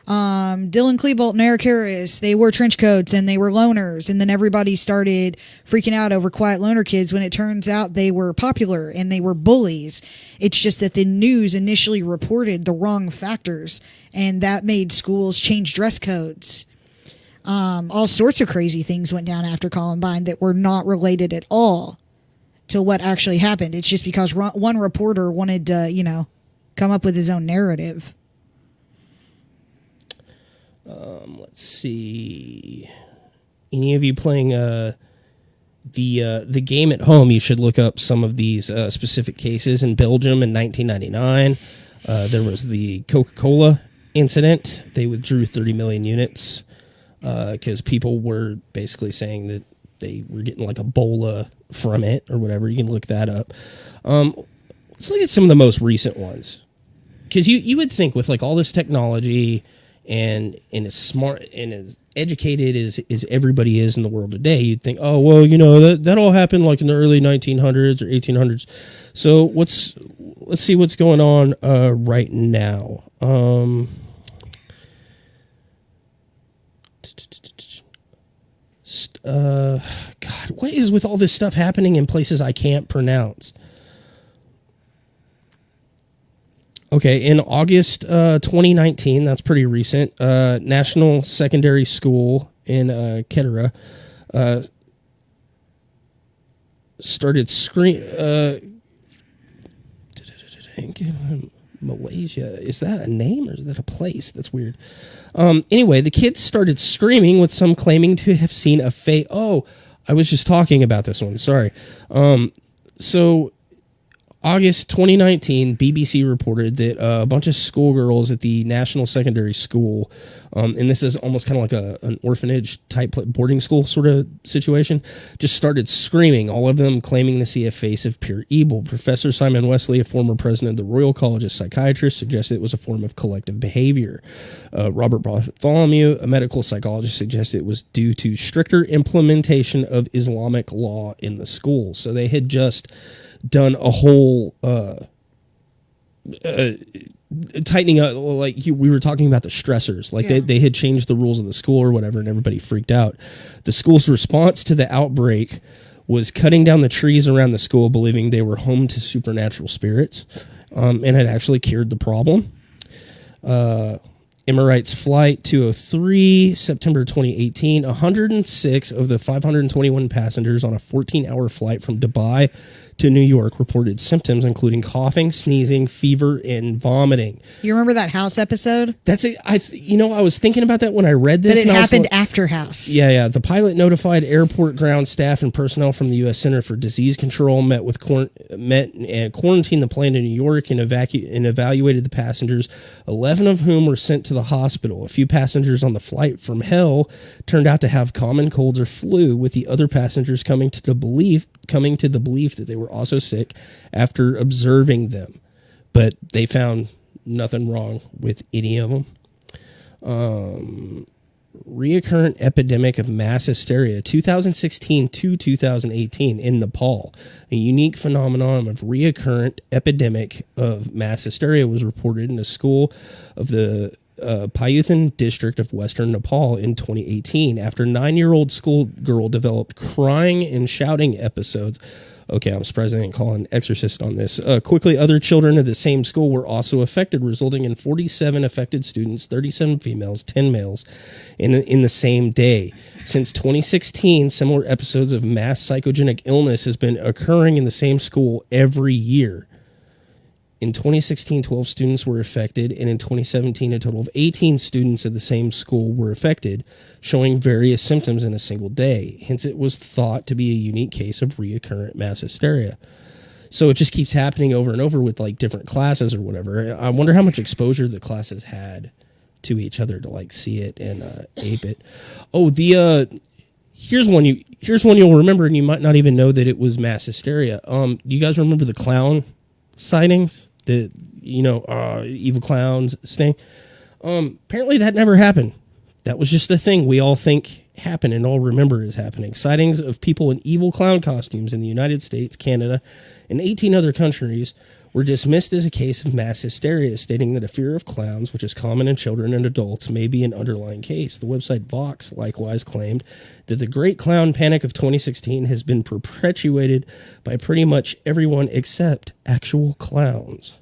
Dylan Klebold and Eric Harris, they wore trench coats and they were loners, and then everybody started freaking out over quiet loner kids when it turns out they were popular and they were bullies. It's just that the news initially reported the wrong factors, and that made schools change dress codes. All sorts of crazy things went down after Columbine that were not related at all to what actually happened. It's just because one reporter wanted to, come up with his own narrative. Let's see. Any of you playing the game at home, you should look up some of these specific cases. In Belgium in 1999, there was the Coca-Cola incident. They withdrew 30 million units because people were basically saying that they were getting like Ebola from it or whatever. You can look that up. Let's look at some of the most recent ones, because you would think with like all this technology and as smart and as educated as everybody is in the world today, you'd think, oh, well, you know, that all happened like in the early 1900s or 1800s. So let's see what's going on right now. God, what is with all this stuff happening in places I can't pronounce? Okay, in August 2019, that's pretty recent, National Secondary School in Kettera started Malaysia. Is that a name or is that a place? That's weird. Anyway, the kids started screaming, with some claiming to have seen a face. Oh, I was just talking about this one. Sorry. So August 2019, BBC reported that a bunch of schoolgirls at the National Secondary School, and this is almost kind of like an orphanage type boarding school sort of situation, just started screaming, all of them claiming to see a face of pure evil. Professor Simon Wesley, a former president of the Royal College of Psychiatrists, suggested it was a form of collective behavior. Robert Bartholomew, a medical psychologist, suggested it was due to stricter implementation of Islamic law in the school. So they had just done a whole tightening up, like we were talking about the stressors, like they had changed the rules of the school or whatever, and everybody freaked out. The school's response to the outbreak was cutting down the trees around the school, believing they were home to supernatural spirits, and had actually cured the problem. Emirates Flight 203, September 2018, 106 of the 521 passengers on a 14-hour flight from Dubai to New York reported symptoms including coughing, sneezing, fever, and vomiting. You remember that House episode? That's it. I was thinking about that when I read this. But it happened after House. Yeah. The pilot notified airport ground staff and personnel from the U.S. Center for Disease Control, met and quarantined the plane in New York and evaluated the passengers, 11 of whom were sent to the hospital. A few passengers on the flight from hell turned out to have common colds or flu, with the other passengers coming to the belief that they were also sick after observing them. But they found nothing wrong with any of them. Recurrent epidemic of mass hysteria, 2016 to 2018 in Nepal. A unique phenomenon of recurrent epidemic of mass hysteria was reported in a school of the Payuthan district of western Nepal in 2018 after 9-year-old schoolgirl developed crying and shouting episodes. Okay, I'm surprised they didn't call an exorcist on this. Quickly, other children of the same school were also affected, resulting in 47 affected students, 37 females, 10 males, in the same day. Since 2016, similar episodes of mass psychogenic illness has been occurring in the same school every year. In 2016, 12 students were affected, and in 2017, a total of 18 students at the same school were affected, showing various symptoms in a single day. Hence, it was thought to be a unique case of recurrent mass hysteria. So it just keeps happening over and over with like different classes or whatever. I wonder how much exposure the classes had to each other to like see it and ape it. Oh, here's one you'll remember, and you might not even know that it was mass hysteria. You guys remember the Clown Sightings? The evil clowns thing. Apparently that never happened. That was just a thing we all think happened and all remember is happening. Sightings of people in evil clown costumes in the United States, Canada, and 18 other countries were dismissed as a case of mass hysteria, stating that a fear of clowns, which is common in children and adults, may be an underlying case. The website Vox likewise claimed that the Great Clown Panic of 2016 has been perpetuated by pretty much everyone except actual clowns.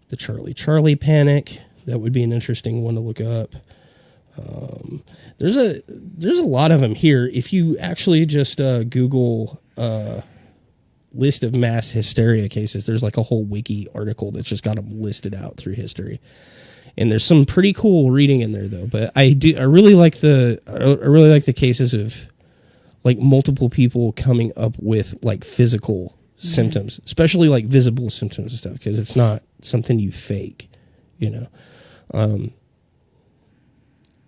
The Charlie Panic, that would be an interesting one to look up. There's a lot of them here. If you actually just Google list of mass hysteria cases, there's like a whole wiki article that's just got them listed out through history. And there's some pretty cool reading in there though. But I really like the cases of like multiple people coming up with like physical symptoms, especially like visible symptoms and stuff, because it's not something you fake, you know.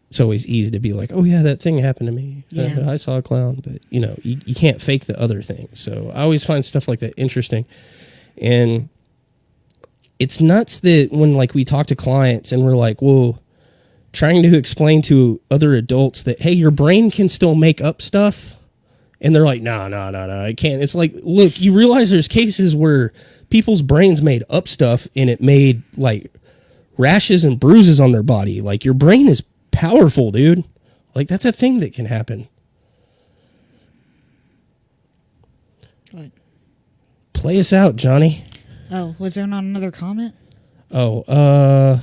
It's always easy to be like, oh yeah, that thing happened to me. Yeah. I saw a clown, but you know, you can't fake the other thing. So I always find stuff like that interesting. And it's nuts that when like we talk to clients and we're like, well, trying to explain to other adults that, hey, your brain can still make up stuff. And they're like, no, I can't. It's like, look, you realize there's cases where people's brains made up stuff and it made like rashes and bruises on their body. Like your brain is powerful, dude. Like that's a thing that can happen. What? Play us out, Johnny. Oh, was there not another comment? Oh,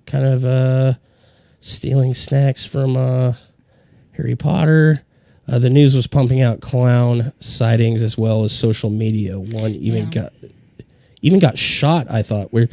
kind of stealing snacks from Harry Potter. The news was pumping out clown sightings as well as social media. One even got shot, I thought. And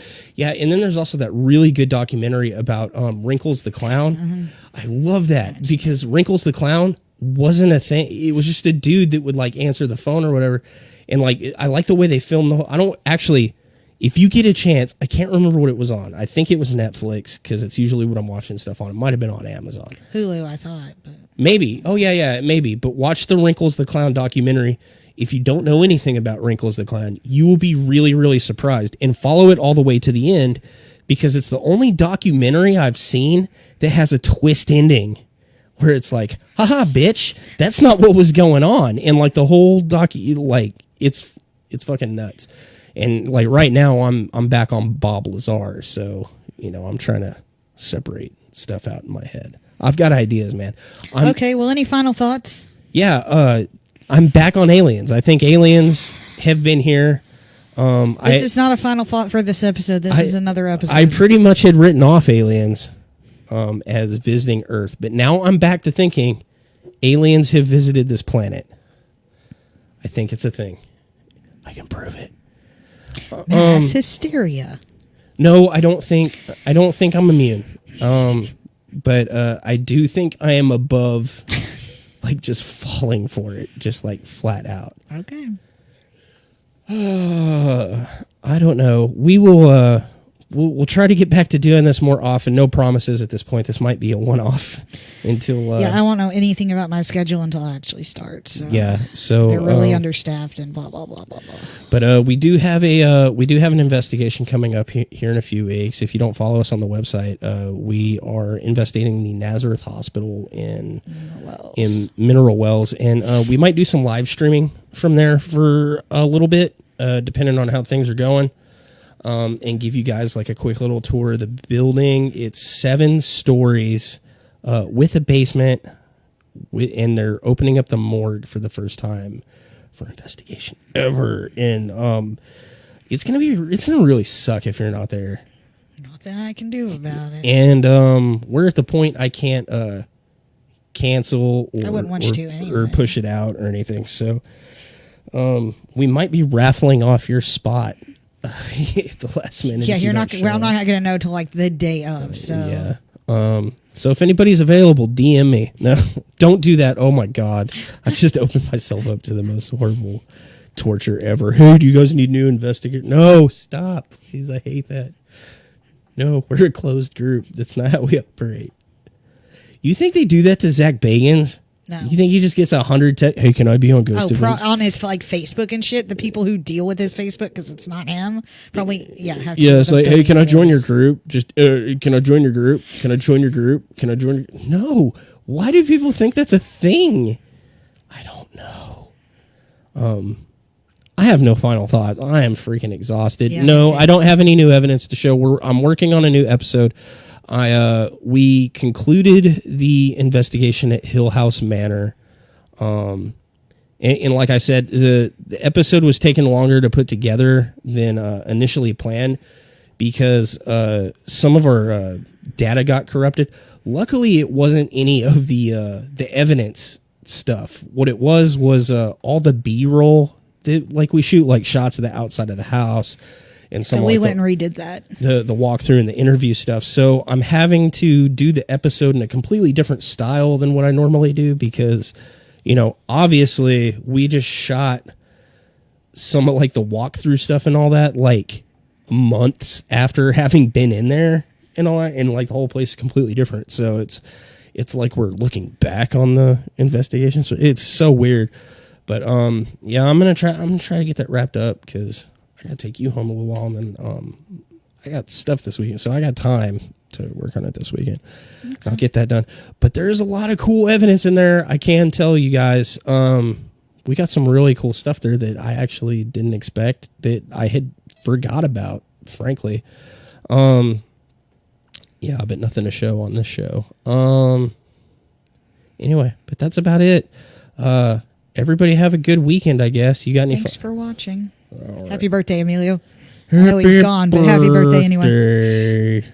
then there's also that really good documentary about Wrinkles the Clown. Mm-hmm. I love that because Wrinkles the Clown wasn't a thing. It was just a dude that would like answer the phone or whatever. And like, I like the way they filmed the whole. I don't actually, if you get a chance, I can't remember what it was on. I think it was Netflix because it's usually what I'm watching stuff on. It might have been on Amazon. Hulu, I thought. But maybe. Oh, yeah, maybe. But watch the Wrinkles the Clown documentary. If you don't know anything about Wrinkles the Clown, you will be really, really surprised. And follow it all the way to the end because it's the only documentary I've seen that has a twist ending where it's like, haha, bitch, that's not what was going on. And like the whole like, it's fucking nuts. And like right now I'm back on Bob Lazar. So, you know, I'm trying to separate stuff out in my head. I've got ideas, man. Okay. Well, any final thoughts? Yeah. I'm back on aliens. I think aliens have been here. This is not a final thought for this episode. This is another episode. I pretty much had written off aliens as visiting Earth. But now I'm back to thinking aliens have visited this planet. I think it's a thing. I can prove it. Mass hysteria. No, I don't think I'm immune. But I do think I am above like just falling for it, just like flat out. Okay. I don't know. We will we'll try to get back to doing this more often. No promises at this point. This might be a one-off until I won't know anything about my schedule until I actually start. So so they're really understaffed and blah blah blah blah blah. But we do have an investigation coming up here in a few weeks. If you don't follow us on the website, we are investigating the Nazareth Hospital in Mineral Wells, and we might do some live streaming from there for a little bit, depending on how things are going. And give you guys like a quick little tour of the building. It's 7 stories with a basement, and they're opening up the morgue for the first time for investigation ever. And it's gonna really suck if you're not there. Nothing I can do about it. And we're at the point I can't cancel I wouldn't want you to anyway. Or push it out or anything. So we might be raffling off your spot. At the last minute. Yeah, I'm not going to know till like the day of. So so if anybody's available, DM me. No, don't do that. Oh my God, I just opened myself up to the most horrible torture ever. Hey, do you guys need new investigators? No, stop, please. I hate that. No, we're a closed group. That's not how we operate. You think they do that to Zach Bagans? No. You think he just gets 100 hey, can I be on Ghost Events? On his like Facebook and shit, the people who deal with his Facebook, because it's not him, probably, have to it's like, hey, can I join your group? Just, can I join your group? Can I join your group? Can I join your... No. Why do people think that's a thing? I don't know. I have no final thoughts. I am freaking exhausted. Yeah, no, I don't have any new evidence to show. I'm working on a new episode. We concluded the investigation at Hill House Manor. And like I said, the episode was taking longer to put together than initially planned because some of our data got corrupted. Luckily, it wasn't any of the evidence stuff. What it was all the B-roll that like we shoot like shots of the outside of the house and some So we like went and redid that. the walkthrough and the interview stuff. So I'm having to do the episode in a completely different style than what I normally do because, you know, obviously we just shot some of like the walkthrough stuff and all that like months after having been in there and all that, and like the whole place is completely different. So it's like we're looking back on the investigation. So it's so weird. But yeah, I'm gonna try to get that wrapped up because I gotta take you home a little while, and then I got stuff this weekend, so I got time to work on it this weekend. Okay. I'll get that done. But there's a lot of cool evidence in there. I can tell you guys, we got some really cool stuff there that I actually didn't expect, that I had forgot about, frankly. Yeah, but nothing to show on this show. Anyway, but that's about it. Everybody have a good weekend, I guess. You got any Thanks for watching. Right. Happy birthday, Emilio. I know he's gone, but happy birthday anyway.